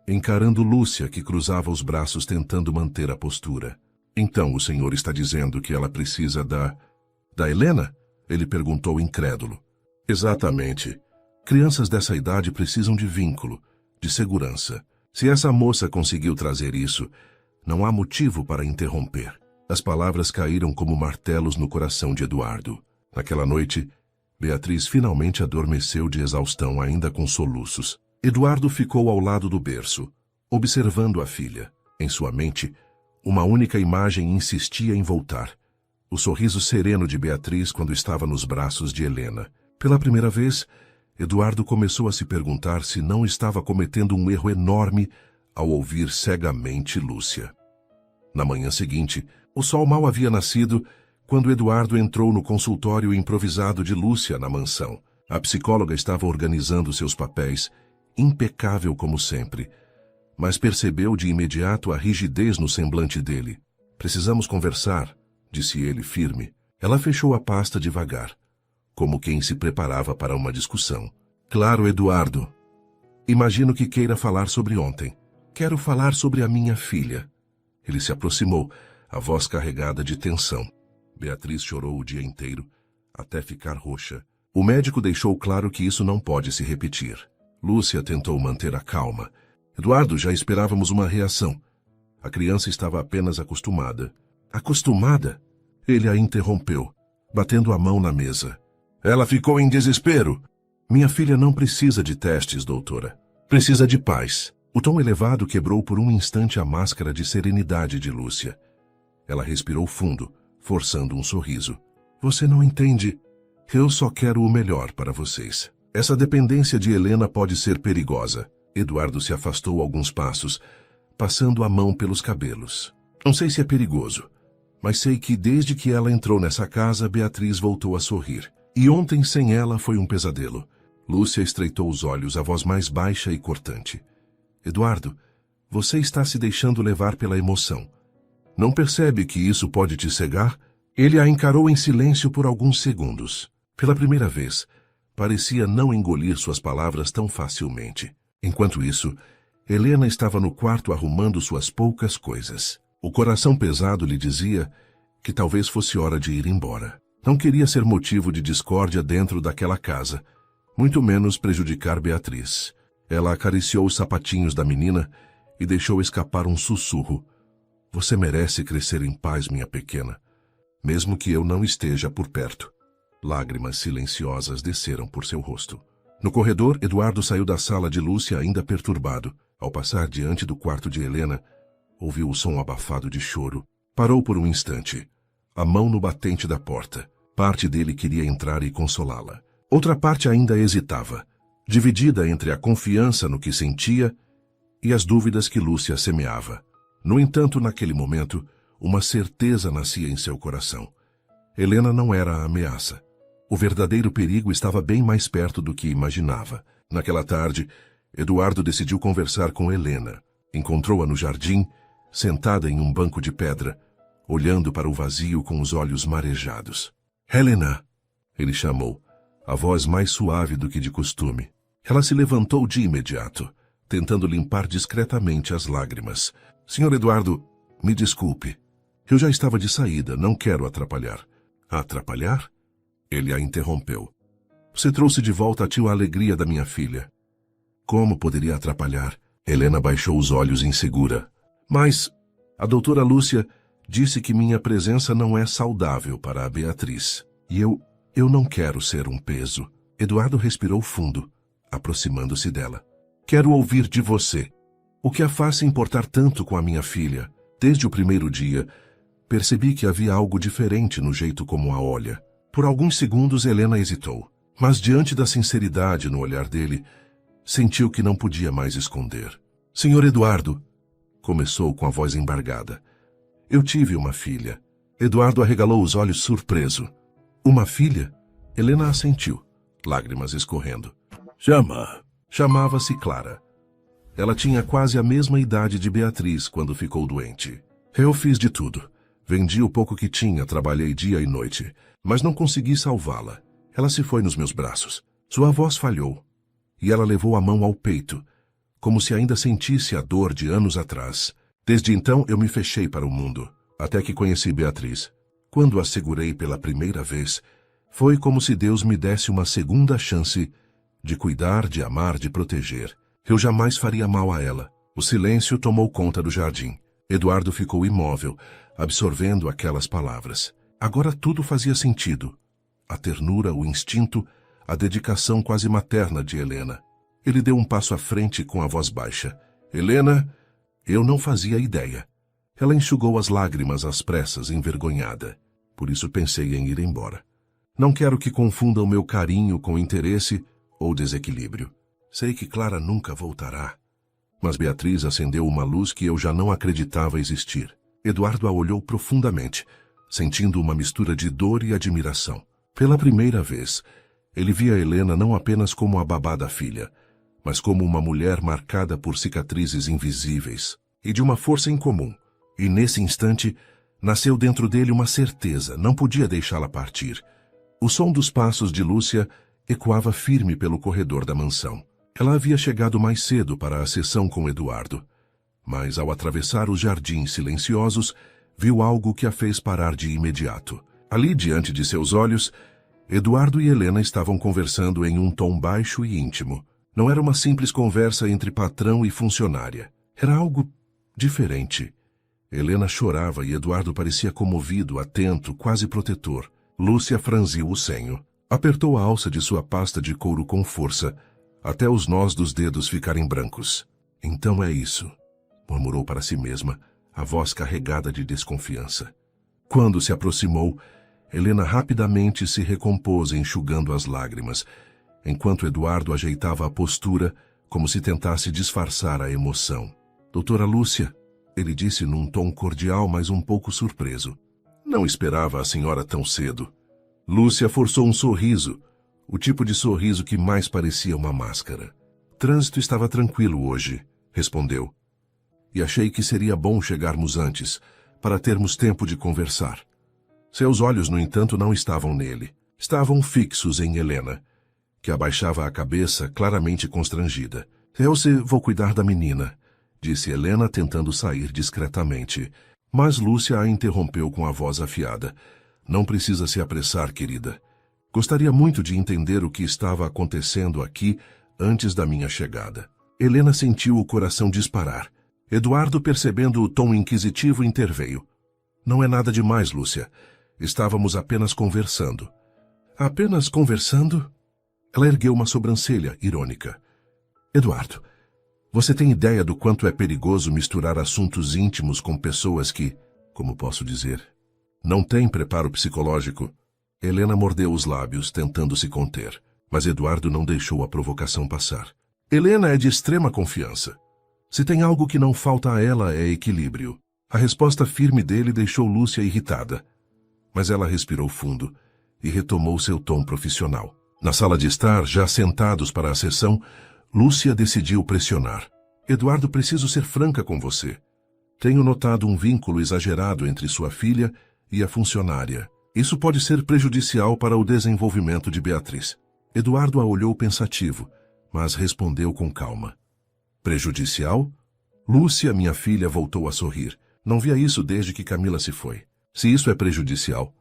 encarando Lúcia, que cruzava os braços tentando manter a postura. Então o senhor está dizendo que ela precisa da Helena? Ele perguntou incrédulo. Exatamente. Crianças dessa idade precisam de vínculo, de segurança. Se essa moça conseguiu trazer isso, não há motivo para interromper. As palavras caíram como martelos no coração de Eduardo. Naquela noite, Beatriz finalmente adormeceu de exaustão, ainda com soluços. Eduardo ficou ao lado do berço, observando a filha. Em sua mente, uma única imagem insistia em voltar. O sorriso sereno de Beatriz quando estava nos braços de Helena. Pela primeira vez, Eduardo começou a se perguntar se não estava cometendo um erro enorme ao ouvir cegamente Lúcia. Na manhã seguinte, o sol mal havia nascido quando Eduardo entrou no consultório improvisado de Lúcia na mansão. A psicóloga estava organizando seus papéis, impecável como sempre, mas percebeu de imediato a rigidez no semblante dele. Precisamos conversar, disse ele firme. Ela fechou a pasta devagar, como quem se preparava para uma discussão. Claro, Eduardo. Imagino que queira falar sobre ontem. Quero falar sobre a minha filha. Ele se aproximou, a voz carregada de tensão. Beatriz chorou o dia inteiro, até ficar roxa. O médico deixou claro que isso não pode se repetir. Lúcia tentou manter a calma. Eduardo, já esperávamos uma reação. A criança estava apenas acostumada. Acostumada? Ele a interrompeu, batendo a mão na mesa. Ela ficou em desespero. Minha filha não precisa de testes, doutora. Precisa de paz. O tom elevado quebrou por um instante a máscara de serenidade de Lúcia. Ela respirou fundo, forçando um sorriso. Você não entende. Eu só quero o melhor para vocês. Essa dependência de Helena pode ser perigosa. Eduardo se afastou alguns passos, passando a mão pelos cabelos. Não sei se é perigoso, mas sei que desde que ela entrou nessa casa, Beatriz voltou a sorrir. E ontem sem ela foi um pesadelo. Lúcia estreitou os olhos, a voz mais baixa e cortante. Eduardo, você está se deixando levar pela emoção. Não percebe que isso pode te cegar? Ele a encarou em silêncio por alguns segundos. Pela primeira vez, parecia não engolir suas palavras tão facilmente. Enquanto isso, Helena estava no quarto arrumando suas poucas coisas. O coração pesado lhe dizia que talvez fosse hora de ir embora. Não queria ser motivo de discórdia dentro daquela casa, muito menos prejudicar Beatriz. Ela acariciou os sapatinhos da menina e deixou escapar um sussurro. Você merece crescer em paz, minha pequena, mesmo que eu não esteja por perto. Lágrimas silenciosas desceram por seu rosto. No corredor, Eduardo saiu da sala de Lúcia ainda perturbado. Ao passar diante do quarto de Helena, ouviu o som abafado de choro. Parou por um instante, a mão no batente da porta. Parte dele queria entrar e consolá-la. Outra parte ainda hesitava, dividida entre a confiança no que sentia e as dúvidas que Lúcia semeava. No entanto, naquele momento, uma certeza nascia em seu coração. Helena não era a ameaça. O verdadeiro perigo estava bem mais perto do que imaginava. Naquela tarde, Eduardo decidiu conversar com Helena. Encontrou-a no jardim, sentada em um banco de pedra, olhando para o vazio com os olhos marejados. Helena, ele chamou, a voz mais suave do que de costume. Ela se levantou de imediato, tentando limpar discretamente as lágrimas. Senhor Eduardo, me desculpe. Eu já estava de saída, não quero atrapalhar. Atrapalhar? Ele a interrompeu. Você trouxe de volta a tio a alegria da minha filha. Como poderia atrapalhar? Helena baixou os olhos insegura. Mas a doutora Lúcia disse que minha presença não é saudável para a Beatriz. E eu não quero ser um peso. Eduardo respirou fundo, aproximando-se dela. Quero ouvir de você. O que a faz se importar tanto com a minha filha? Desde o primeiro dia, percebi que havia algo diferente no jeito como a olha. Por alguns segundos, Helena hesitou. Mas diante da sinceridade no olhar dele, sentiu que não podia mais esconder. Senhor Eduardo, começou com a voz embargada. Eu tive uma filha. Eduardo arregalou os olhos surpreso. Uma filha? Helena assentiu, lágrimas escorrendo. Chamava-se Clara. Ela tinha quase a mesma idade de Beatriz quando ficou doente. Eu fiz de tudo. Vendi o pouco que tinha, trabalhei dia e noite, mas não consegui salvá-la. Ela se foi nos meus braços. Sua voz falhou, e ela levou a mão ao peito, como se ainda sentisse a dor de anos atrás. Desde então eu me fechei para o mundo, até que conheci Beatriz. Quando a segurei pela primeira vez, foi como se Deus me desse uma segunda chance de cuidar, de amar, de proteger. Eu jamais faria mal a ela. O silêncio tomou conta do jardim. Eduardo ficou imóvel, absorvendo aquelas palavras. Agora tudo fazia sentido. A ternura, o instinto, a dedicação quase materna de Helena. Ele deu um passo à frente com a voz baixa. Helena, eu não fazia ideia. Ela enxugou as lágrimas às pressas, envergonhada. Por isso pensei em ir embora. Não quero que confunda o meu carinho com interesse ou desequilíbrio. Sei que Clara nunca voltará. Mas Beatriz acendeu uma luz que eu já não acreditava existir. Eduardo a olhou profundamente, sentindo uma mistura de dor e admiração. Pela primeira vez, ele via Helena não apenas como a babá da filha, mas como uma mulher marcada por cicatrizes invisíveis e de uma força incomum. E nesse instante, nasceu dentro dele uma certeza, não podia deixá-la partir. O som dos passos de Lúcia ecoava firme pelo corredor da mansão. Ela havia chegado mais cedo para a sessão com Eduardo, mas ao atravessar os jardins silenciosos, viu algo que a fez parar de imediato. Ali, diante de seus olhos, Eduardo e Helena estavam conversando em um tom baixo e íntimo. Não era uma simples conversa entre patrão e funcionária. Era algo diferente. Helena chorava e Eduardo parecia comovido, atento, quase protetor. Lúcia franziu o senho. Apertou a alça de sua pasta de couro com força, até os nós dos dedos ficarem brancos. Então é isso, murmurou para si mesma, a voz carregada de desconfiança. Quando se aproximou, Helena rapidamente se recompôs, enxugando as lágrimas, enquanto Eduardo ajeitava a postura, como se tentasse disfarçar a emoção. Doutora Lúcia, Ele disse num tom cordial, mas um pouco surpreso. Não esperava a senhora tão cedo. Lúcia forçou um sorriso, o tipo de sorriso que mais parecia uma máscara. Trânsito estava tranquilo hoje, respondeu. E achei que seria bom chegarmos antes, para termos tempo de conversar. Seus olhos, no entanto, não estavam nele. Estavam fixos em Helena, que abaixava a cabeça, claramente constrangida. Vou cuidar da menina, disse Helena, tentando sair discretamente. Mas Lúcia a interrompeu com a voz afiada. Não precisa se apressar, querida. Gostaria muito de entender o que estava acontecendo aqui antes da minha chegada. Helena sentiu o coração disparar. Eduardo, percebendo o tom inquisitivo, interveio. Não é nada demais, Lúcia. Estávamos apenas conversando. Apenas conversando? Ela ergueu uma sobrancelha, irônica. Eduardo, você tem ideia do quanto é perigoso misturar assuntos íntimos com pessoas que, como posso dizer, não têm preparo psicológico? Helena mordeu os lábios, tentando se conter, mas Eduardo não deixou a provocação passar. Helena é de extrema confiança. Se tem algo que não falta a ela é equilíbrio. A resposta firme dele deixou Lúcia irritada, mas ela respirou fundo e retomou seu tom profissional. Na sala de estar, já sentados para a sessão, Lúcia decidiu pressionar. Eduardo, preciso ser franca com você. Tenho notado um vínculo exagerado entre sua filha e a funcionária. Isso pode ser prejudicial para o desenvolvimento de Beatriz. Eduardo a olhou pensativo, mas respondeu com calma. Prejudicial? Lúcia, minha filha, voltou a sorrir. Não via isso desde que Camila se foi. Se isso é prejudicial,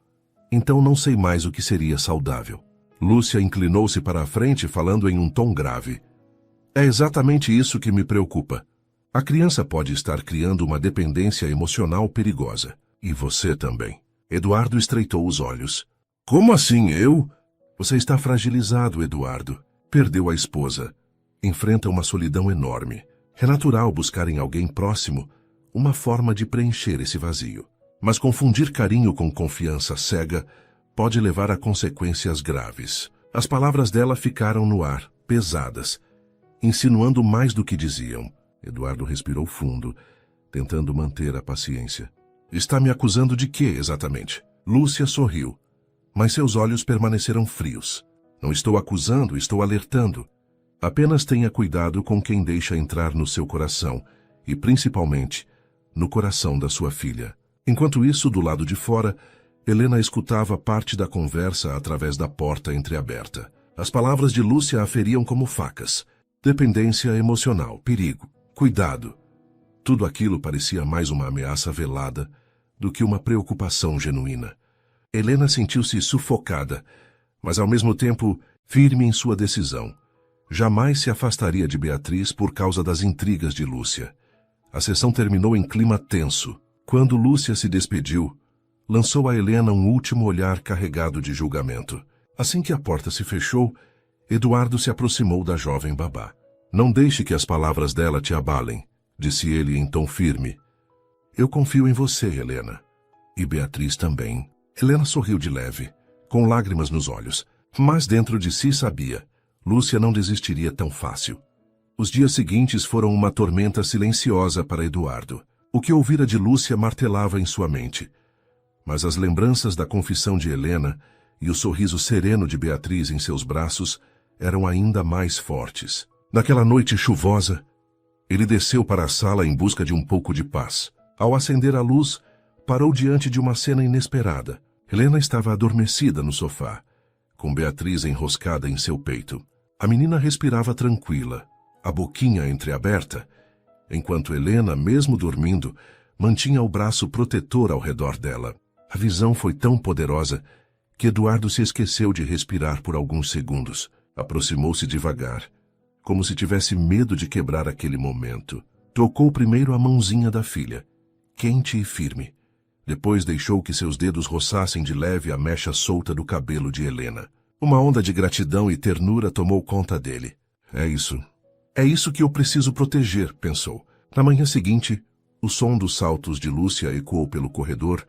então não sei mais o que seria saudável. Lúcia inclinou-se para a frente, falando em um tom grave. É exatamente isso que me preocupa. A criança pode estar criando uma dependência emocional perigosa. E você também. Eduardo estreitou os olhos. Como assim, eu? Você está fragilizado, Eduardo. Perdeu a esposa. Enfrenta uma solidão enorme. É natural buscar em alguém próximo uma forma de preencher esse vazio. Mas confundir carinho com confiança cega pode levar a consequências graves. As palavras dela ficaram no ar, pesadas, insinuando mais do que diziam. Eduardo respirou fundo, tentando manter a paciência. Está me acusando de quê, exatamente? Lúcia sorriu, mas seus olhos permaneceram frios. Não estou acusando, estou alertando. Apenas tenha cuidado com quem deixa entrar no seu coração e, principalmente, no coração da sua filha. Enquanto isso, do lado de fora, Helena escutava parte da conversa através da porta entreaberta. As palavras de Lúcia a feriam como facas. Dependência emocional, perigo, cuidado. Tudo aquilo parecia mais uma ameaça velada do que uma preocupação genuína. Helena sentiu-se sufocada, mas ao mesmo tempo firme em sua decisão. Jamais se afastaria de Beatriz por causa das intrigas de Lúcia. A sessão terminou em clima tenso. Quando Lúcia se despediu, lançou a Helena um último olhar carregado de julgamento. Assim que a porta se fechou, Eduardo se aproximou da jovem babá. Não deixe que as palavras dela te abalem, disse ele em tom firme. Eu confio em você, Helena. E Beatriz também. Helena sorriu de leve, com lágrimas nos olhos, mas dentro de si sabia. Lúcia não desistiria tão fácil. Os dias seguintes foram uma tormenta silenciosa para Eduardo. O que ouvira de Lúcia martelava em sua mente. Mas as lembranças da confissão de Helena e o sorriso sereno de Beatriz em seus braços eram ainda mais fortes. Naquela noite chuvosa, ele desceu para a sala em busca de um pouco de paz. Ao acender a luz, parou diante de uma cena inesperada. Helena estava adormecida no sofá, com Beatriz enroscada em seu peito. A menina respirava tranquila, a boquinha entreaberta, enquanto Helena, mesmo dormindo, mantinha o braço protetor ao redor dela. A visão foi tão poderosa que Eduardo se esqueceu de respirar por alguns segundos. Aproximou-se devagar, como se tivesse medo de quebrar aquele momento. Tocou primeiro a mãozinha da filha, quente e firme. Depois deixou que seus dedos roçassem de leve a mecha solta do cabelo de Helena. Uma onda de gratidão e ternura tomou conta dele. É isso que eu preciso proteger, pensou. Na manhã seguinte, o som dos saltos de Lúcia ecoou pelo corredor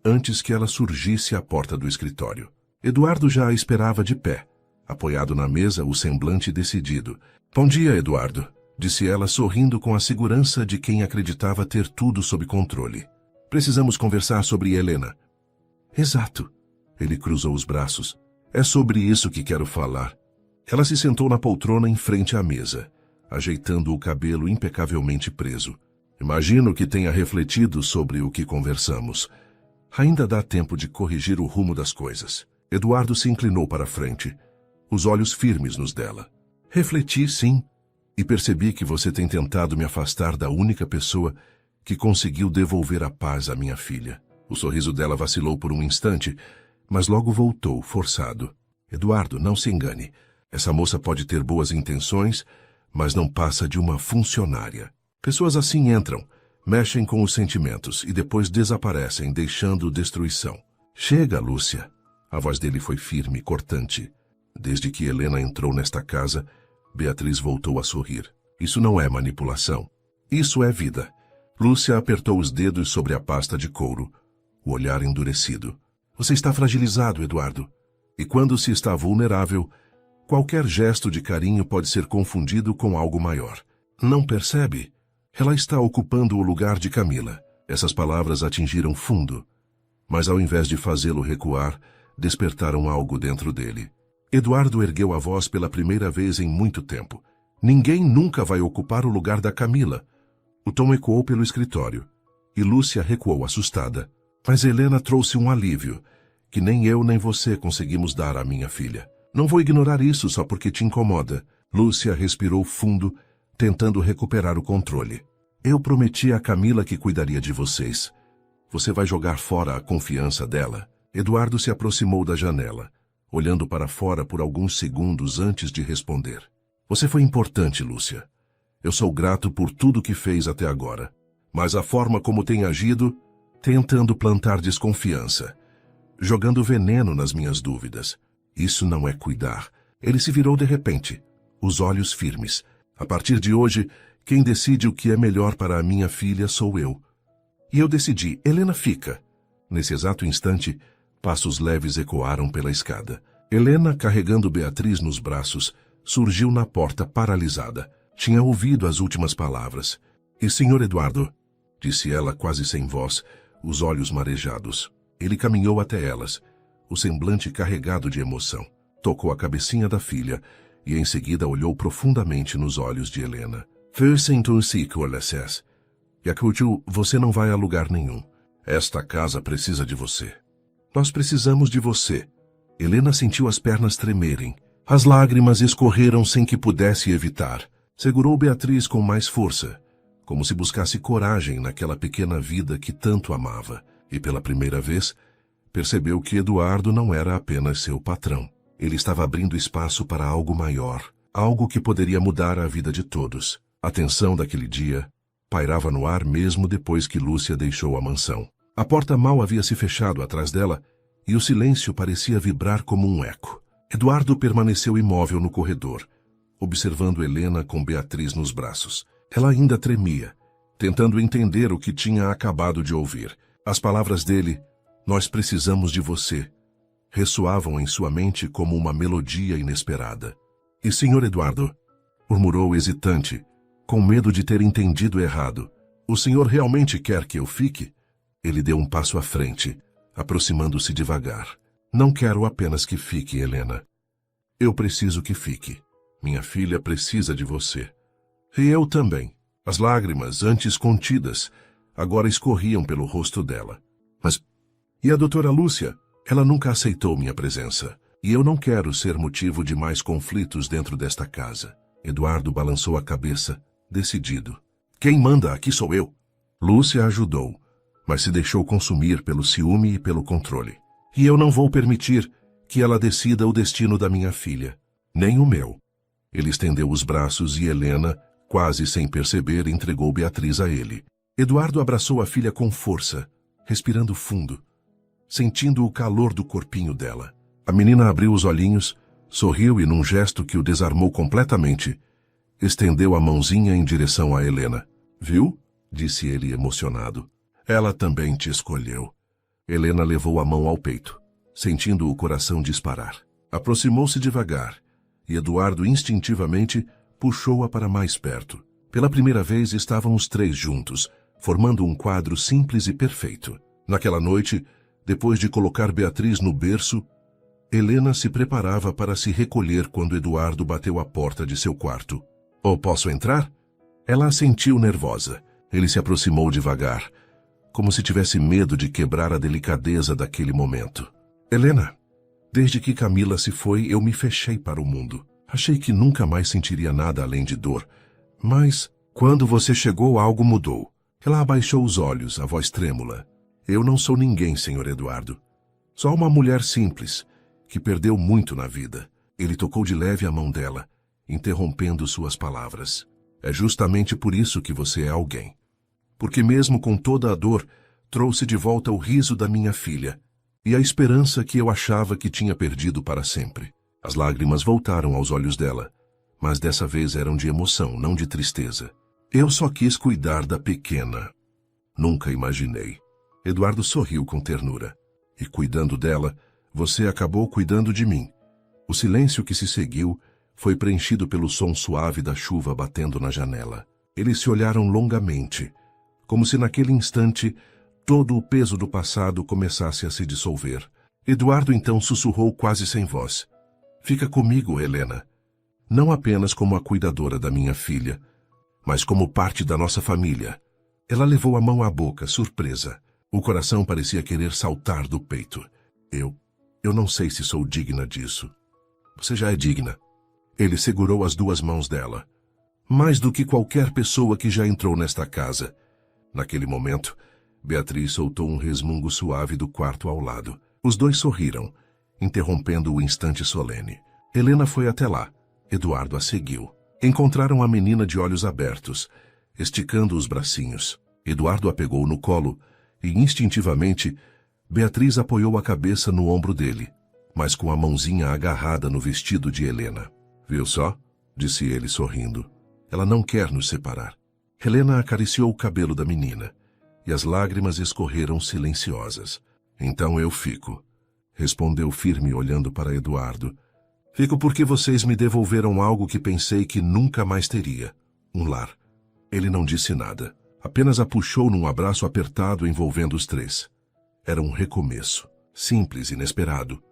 antes que ela surgisse à porta do escritório. Eduardo já a esperava de pé, apoiado na mesa, o semblante decidido. Bom dia, Eduardo. disse ela sorrindo com a segurança de quem acreditava ter tudo sob controle. Precisamos conversar sobre Helena. Exato. Ele cruzou os braços. É sobre isso que quero falar. Ela se sentou na poltrona em frente à mesa, ajeitando o cabelo impecavelmente preso. Imagino que tenha refletido sobre o que conversamos. Ainda dá tempo de corrigir o rumo das coisas. Eduardo se inclinou para a frente, os olhos firmes nos dela. Refleti, sim, e percebi que você tem tentado me afastar da única pessoa que conseguiu devolver a paz à minha filha. O sorriso dela vacilou por um instante, mas logo voltou, forçado. Eduardo, não se engane. Essa moça pode ter boas intenções, mas não passa de uma funcionária. Pessoas assim entram, mexem com os sentimentos e depois desaparecem, deixando destruição. Chega, Lúcia. A voz dele foi firme, cortante. Desde que Helena entrou nesta casa, Beatriz voltou a sorrir. Isso não é manipulação. Isso é vida. Lúcia apertou os dedos sobre a pasta de couro, o olhar endurecido. Você está fragilizado, Eduardo. E quando se está vulnerável, qualquer gesto de carinho pode ser confundido com algo maior. Não percebe? Ela está ocupando o lugar de Camila. Essas palavras atingiram fundo, mas ao invés de fazê-lo recuar, despertaram algo dentro dele. Eduardo ergueu a voz pela primeira vez em muito tempo. Ninguém nunca vai ocupar o lugar da Camila. O tom ecoou pelo escritório, e Lúcia recuou assustada. Mas Helena trouxe um alívio, que nem eu nem você conseguimos dar à minha filha. Não vou ignorar isso só porque te incomoda. Lúcia respirou fundo, tentando recuperar o controle. Eu prometi a Camila que cuidaria de vocês. Você vai jogar fora a confiança dela? Eduardo se aproximou da janela, olhando para fora por alguns segundos antes de responder. Você foi importante, Lúcia. Eu sou grato por tudo que fez até agora. Mas a forma como tem agido, tentando plantar desconfiança, jogando veneno nas minhas dúvidas. Isso não é cuidar. Ele se virou de repente, os olhos firmes. A partir de hoje, quem decide o que é melhor para a minha filha sou eu. E eu decidi, Helena fica. Nesse exato instante, passos leves ecoaram pela escada. Helena, carregando Beatriz nos braços, surgiu na porta paralisada. Tinha ouvido as últimas palavras. E Sr. Eduardo, disse ela quase sem voz, os olhos marejados. Ele caminhou até elas, o semblante carregado de emoção. Tocou a cabecinha da filha e em seguida olhou profundamente nos olhos de Helena. Yakutu, você não vai a lugar nenhum. Esta casa precisa de você. Nós precisamos de você. Helena sentiu as pernas tremerem. As lágrimas escorreram sem que pudesse evitar. Segurou Beatriz com mais força, como se buscasse coragem naquela pequena vida que tanto amava. E pela primeira vez, percebeu que Eduardo não era apenas seu patrão. Ele estava abrindo espaço para algo maior, algo que poderia mudar a vida de todos. A tensão daquele dia pairava no ar mesmo depois que Lúcia deixou a mansão. A porta mal havia se fechado atrás dela e o silêncio parecia vibrar como um eco. Eduardo permaneceu imóvel no corredor, observando Helena com Beatriz nos braços. Ela ainda tremia, tentando entender o que tinha acabado de ouvir. As palavras dele, "Nós precisamos de você", ressoavam em sua mente como uma melodia inesperada. "E Sr. Eduardo?", murmurou hesitante, com medo de ter entendido errado. "O senhor realmente quer que eu fique?" Ele deu um passo à frente, aproximando-se devagar. "Não quero apenas que fique, Helena. Eu preciso que fique. Minha filha precisa de você. E eu também." As lágrimas, antes contidas, agora escorriam pelo rosto dela. "Mas... e a doutora Lúcia? Ela nunca aceitou minha presença. E eu não quero ser motivo de mais conflitos dentro desta casa." Eduardo balançou a cabeça, decidido. "Quem manda aqui sou eu." Lúcia ajudou, mas se deixou consumir pelo ciúme e pelo controle. "E eu não vou permitir que ela decida o destino da minha filha, nem o meu." Ele estendeu os braços e Helena, quase sem perceber, entregou Beatriz a ele. Eduardo abraçou a filha com força, respirando fundo, sentindo o calor do corpinho dela. A menina abriu os olhinhos, sorriu e, num gesto que o desarmou completamente, estendeu a mãozinha em direção a Helena. "Viu?", disse ele emocionado. "Ela também te escolheu." Helena levou a mão ao peito, sentindo o coração disparar. Aproximou-se devagar, e Eduardo instintivamente puxou-a para mais perto. Pela primeira vez estavam os três juntos, formando um quadro simples e perfeito. Naquela noite, depois de colocar Beatriz no berço, Helena se preparava para se recolher quando Eduardo bateu à porta de seu quarto. "Oh, posso entrar?" Ela assentiu nervosa. Ele se aproximou devagar, como se tivesse medo de quebrar a delicadeza daquele momento. "Helena, desde que Camila se foi, eu me fechei para o mundo. Achei que nunca mais sentiria nada além de dor. Mas, quando você chegou, algo mudou." Ela abaixou os olhos, a voz trêmula. "Eu não sou ninguém, Sr. Eduardo. Só uma mulher simples, que perdeu muito na vida." Ele tocou de leve a mão dela, interrompendo suas palavras. "É justamente por isso que você é alguém. Porque mesmo com toda a dor, trouxe de volta o riso da minha filha e a esperança que eu achava que tinha perdido para sempre." As lágrimas voltaram aos olhos dela, mas dessa vez eram de emoção, não de tristeza. "Eu só quis cuidar da pequena. Nunca imaginei." Eduardo sorriu com ternura. "E cuidando dela, você acabou cuidando de mim." O silêncio que se seguiu foi preenchido pelo som suave da chuva batendo na janela. Eles se olharam longamente, como se naquele instante todo o peso do passado começasse a se dissolver. Eduardo então sussurrou quase sem voz: "Fica comigo, Helena. Não apenas como a cuidadora da minha filha, mas como parte da nossa família." Ela levou a mão à boca, surpresa. O coração parecia querer saltar do peito. Eu não sei se sou digna disso." "Você já é digna." Ele segurou as duas mãos dela. "Mais do que qualquer pessoa que já entrou nesta casa." Naquele momento, Beatriz soltou um resmungo suave do quarto ao lado. Os dois sorriram, interrompendo o instante solene. Helena foi até lá. Eduardo a seguiu. Encontraram a menina de olhos abertos, esticando os bracinhos. Eduardo a pegou no colo e, instintivamente, Beatriz apoiou a cabeça no ombro dele, mas com a mãozinha agarrada no vestido de Helena. "Viu só?" disse ele sorrindo. "Ela não quer nos separar." Helena acariciou o cabelo da menina, e as lágrimas escorreram silenciosas. "Então eu fico," respondeu firme olhando para Eduardo. "Fico porque vocês me devolveram algo que pensei que nunca mais teria. Um lar." Ele não disse nada, apenas a puxou num abraço apertado envolvendo os três. Era um recomeço, simples, inesperado,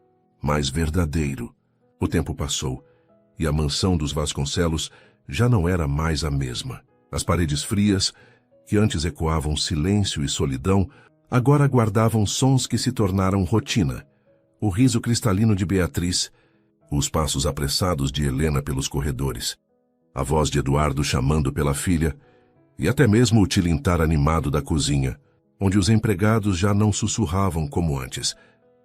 mas verdadeiro. O tempo passou, e a mansão dos Vasconcelos já não era mais a mesma. As paredes frias, que antes ecoavam silêncio e solidão, agora guardavam sons que se tornaram rotina. O riso cristalino de Beatriz, os passos apressados de Helena pelos corredores, a voz de Eduardo chamando pela filha, e até mesmo o tilintar animado da cozinha, onde os empregados já não sussurravam como antes,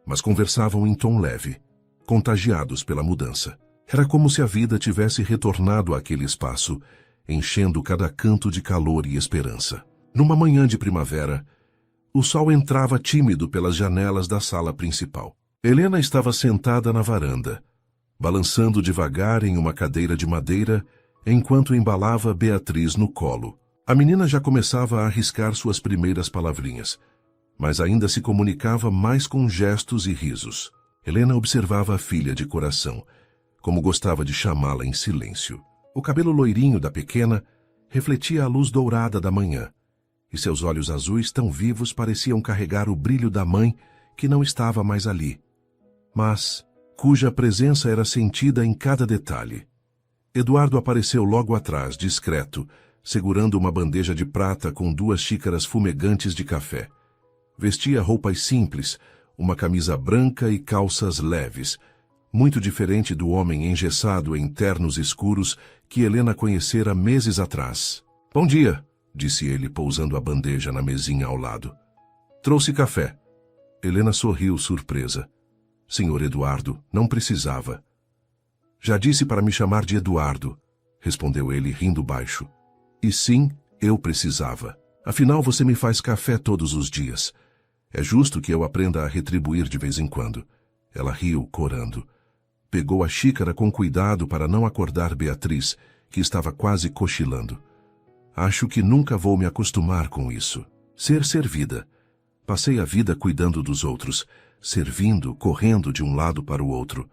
mas conversavam em tom leve, contagiados pela mudança. Era como se a vida tivesse retornado àquele espaço, enchendo cada canto de calor e esperança. Numa manhã de primavera, o sol entrava tímido pelas janelas da sala principal. Helena estava sentada na varanda, balançando devagar em uma cadeira de madeira, enquanto embalava Beatriz no colo. A menina já começava a arriscar suas primeiras palavrinhas, mas ainda se comunicava mais com gestos e risos. Helena observava a filha de coração, como gostava de chamá-la em silêncio. O cabelo loirinho da pequena refletia a luz dourada da manhã, e seus olhos azuis tão vivos pareciam carregar o brilho da mãe que não estava mais ali, mas cuja presença era sentida em cada detalhe. Eduardo apareceu logo atrás, discreto, segurando uma bandeja de prata com 2 xícaras fumegantes de café. Vestia roupas simples, uma camisa branca e calças leves, muito diferente do homem engessado em ternos escuros que Helena conhecera meses atrás. "Bom dia", disse ele, pousando a bandeja na mesinha ao lado. "Trouxe café." Helena sorriu surpresa. "Senhor Eduardo, não precisava." "Já disse para me chamar de Eduardo", respondeu ele rindo baixo. "E sim, eu precisava. Afinal, você me faz café todos os dias. É justo que eu aprenda a retribuir de vez em quando." Ela riu, corando. Pegou a xícara com cuidado para não acordar Beatriz, que estava quase cochilando. "Acho que nunca vou me acostumar com isso. Ser servida. Passei a vida cuidando dos outros, servindo, correndo de um lado para o outro."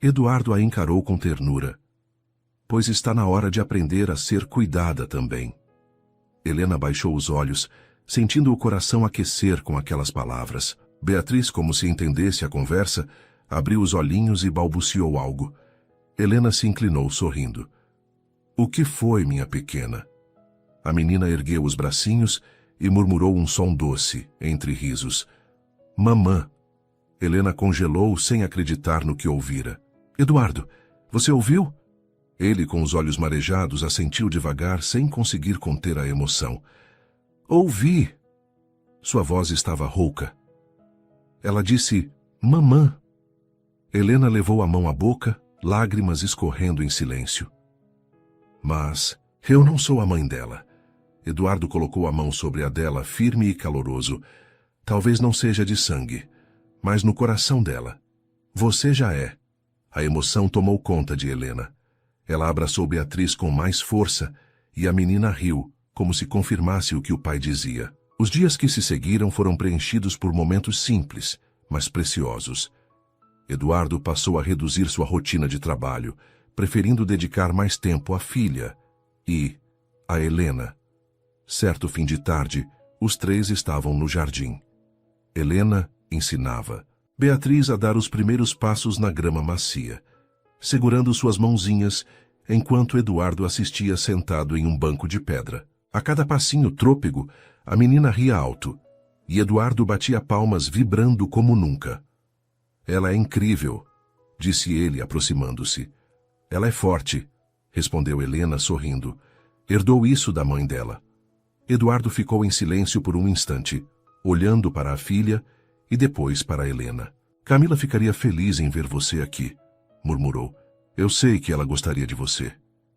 Eduardo a encarou com ternura. pois está na hora de aprender a ser cuidada também. Helena baixou os olhos, sentindo o coração aquecer com aquelas palavras. Beatriz, como se entendesse a conversa, abriu os olhinhos e balbuciou algo. Helena se inclinou, sorrindo. O que foi, minha pequena? A menina ergueu os bracinhos e murmurou um som doce, entre risos. Mamã. Helena congelou sem acreditar no que ouvira. Eduardo, você ouviu? Ele, com os olhos marejados, assentiu devagar, sem conseguir conter a emoção. Ouvi. Sua voz estava rouca. Ela disse, mamã. Helena levou a mão à boca, lágrimas escorrendo em silêncio. Mas eu não sou a mãe dela. Eduardo colocou a mão sobre a dela, firme e caloroso. Talvez não seja de sangue, mas no coração dela. Você já é. A emoção tomou conta de Helena. Ela abraçou Beatriz com mais força e a menina riu, como se confirmasse o que o pai dizia. Os dias que se seguiram foram preenchidos por momentos simples, mas preciosos. Eduardo passou a reduzir sua rotina de trabalho, preferindo dedicar mais tempo à filha e a Helena. Certo fim de tarde, os três estavam no jardim. Helena ensinava Beatriz a dar os primeiros passos na grama macia, segurando suas mãozinhas, enquanto Eduardo assistia sentado em um banco de pedra. A cada passinho trôpego, a menina ria alto, e Eduardo batia palmas vibrando como nunca. Ela é incrível, disse ele, aproximando-se. Ela é forte, respondeu Helena, sorrindo. Herdou isso da mãe dela. Eduardo ficou em silêncio por um instante, olhando para a filha e depois para Helena. Camila ficaria feliz em ver você aqui, murmurou. Eu sei que ela gostaria de você.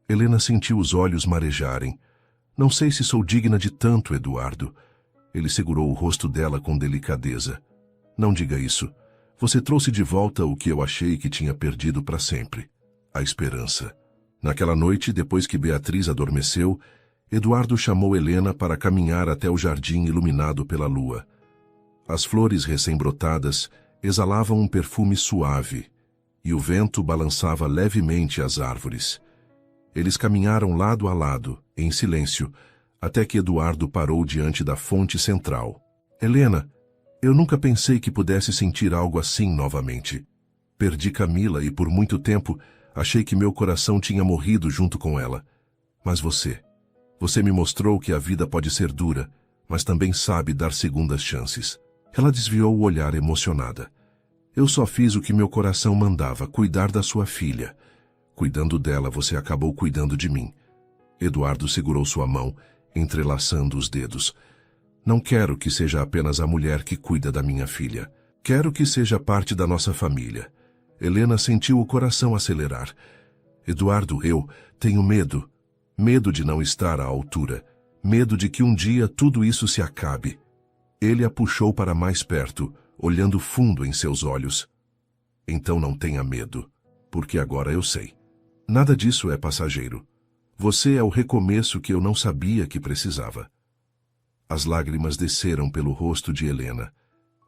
Helena sentiu os olhos marejarem. Não sei se sou digna de tanto, Eduardo. Ele segurou o rosto dela com delicadeza. Não diga isso. Você trouxe de volta o que eu achei que tinha perdido para sempre. A esperança. Naquela noite, depois que Beatriz adormeceu, Eduardo chamou Helena para caminhar até o jardim iluminado pela lua. As flores recém-brotadas exalavam um perfume suave, e o vento balançava levemente as árvores. Eles caminharam lado a lado, em silêncio, até que Eduardo parou diante da fonte central. Helena, eu nunca pensei que pudesse sentir algo assim novamente. Perdi Camila e por muito tempo achei que meu coração tinha morrido junto com ela. Mas você me mostrou que a vida pode ser dura, mas também sabe dar segundas chances. Ela desviou o olhar emocionada. Eu só fiz o que meu coração mandava, cuidar da sua filha. Cuidando dela, você acabou cuidando de mim. Eduardo segurou sua mão, entrelaçando os dedos. Não quero que seja apenas a mulher que cuida da minha filha. Quero que seja parte da nossa família. Helena sentiu o coração acelerar. Eduardo, eu tenho medo. Medo de não estar à altura. Medo de que um dia tudo isso se acabe. Ele a puxou para mais perto, olhando fundo em seus olhos. Então não tenha medo, porque agora eu sei. Nada disso é passageiro. Você é o recomeço que eu não sabia que precisava. As lágrimas desceram pelo rosto de Helena,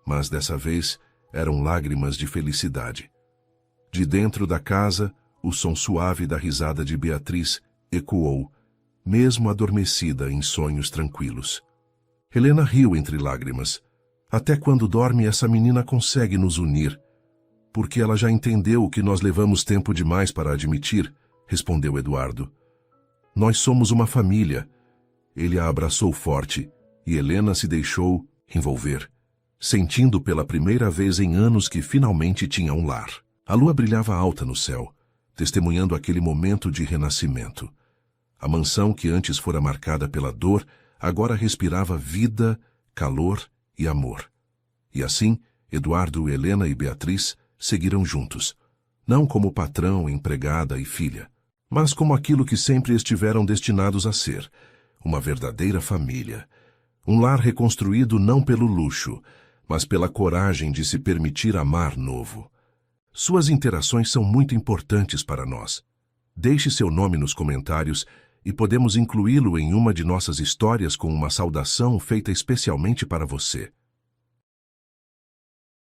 mas dessa vez eram lágrimas de felicidade. De dentro da casa, o som suave da risada de Beatriz ecoou, mesmo adormecida em sonhos tranquilos. Helena riu entre lágrimas. Até quando dorme essa menina consegue nos unir. Porque ela já entendeu o que nós levamos tempo demais para admitir, respondeu Eduardo. Nós somos uma família. Ele a abraçou forte, e Helena se deixou envolver, sentindo pela primeira vez em anos que finalmente tinha um lar. A lua brilhava alta no céu, testemunhando aquele momento de renascimento. A mansão que antes fora marcada pela dor, agora respirava vida, calor e amor. E assim, Eduardo, Helena e Beatriz seguiram juntos, não como patrão, empregada e filha, mas como aquilo que sempre estiveram destinados a ser, uma verdadeira família. Um lar reconstruído não pelo luxo, mas pela coragem de se permitir amar novo. Suas interações são muito importantes para nós. Deixe seu nome nos comentários e podemos incluí-lo em uma de nossas histórias com uma saudação feita especialmente para você.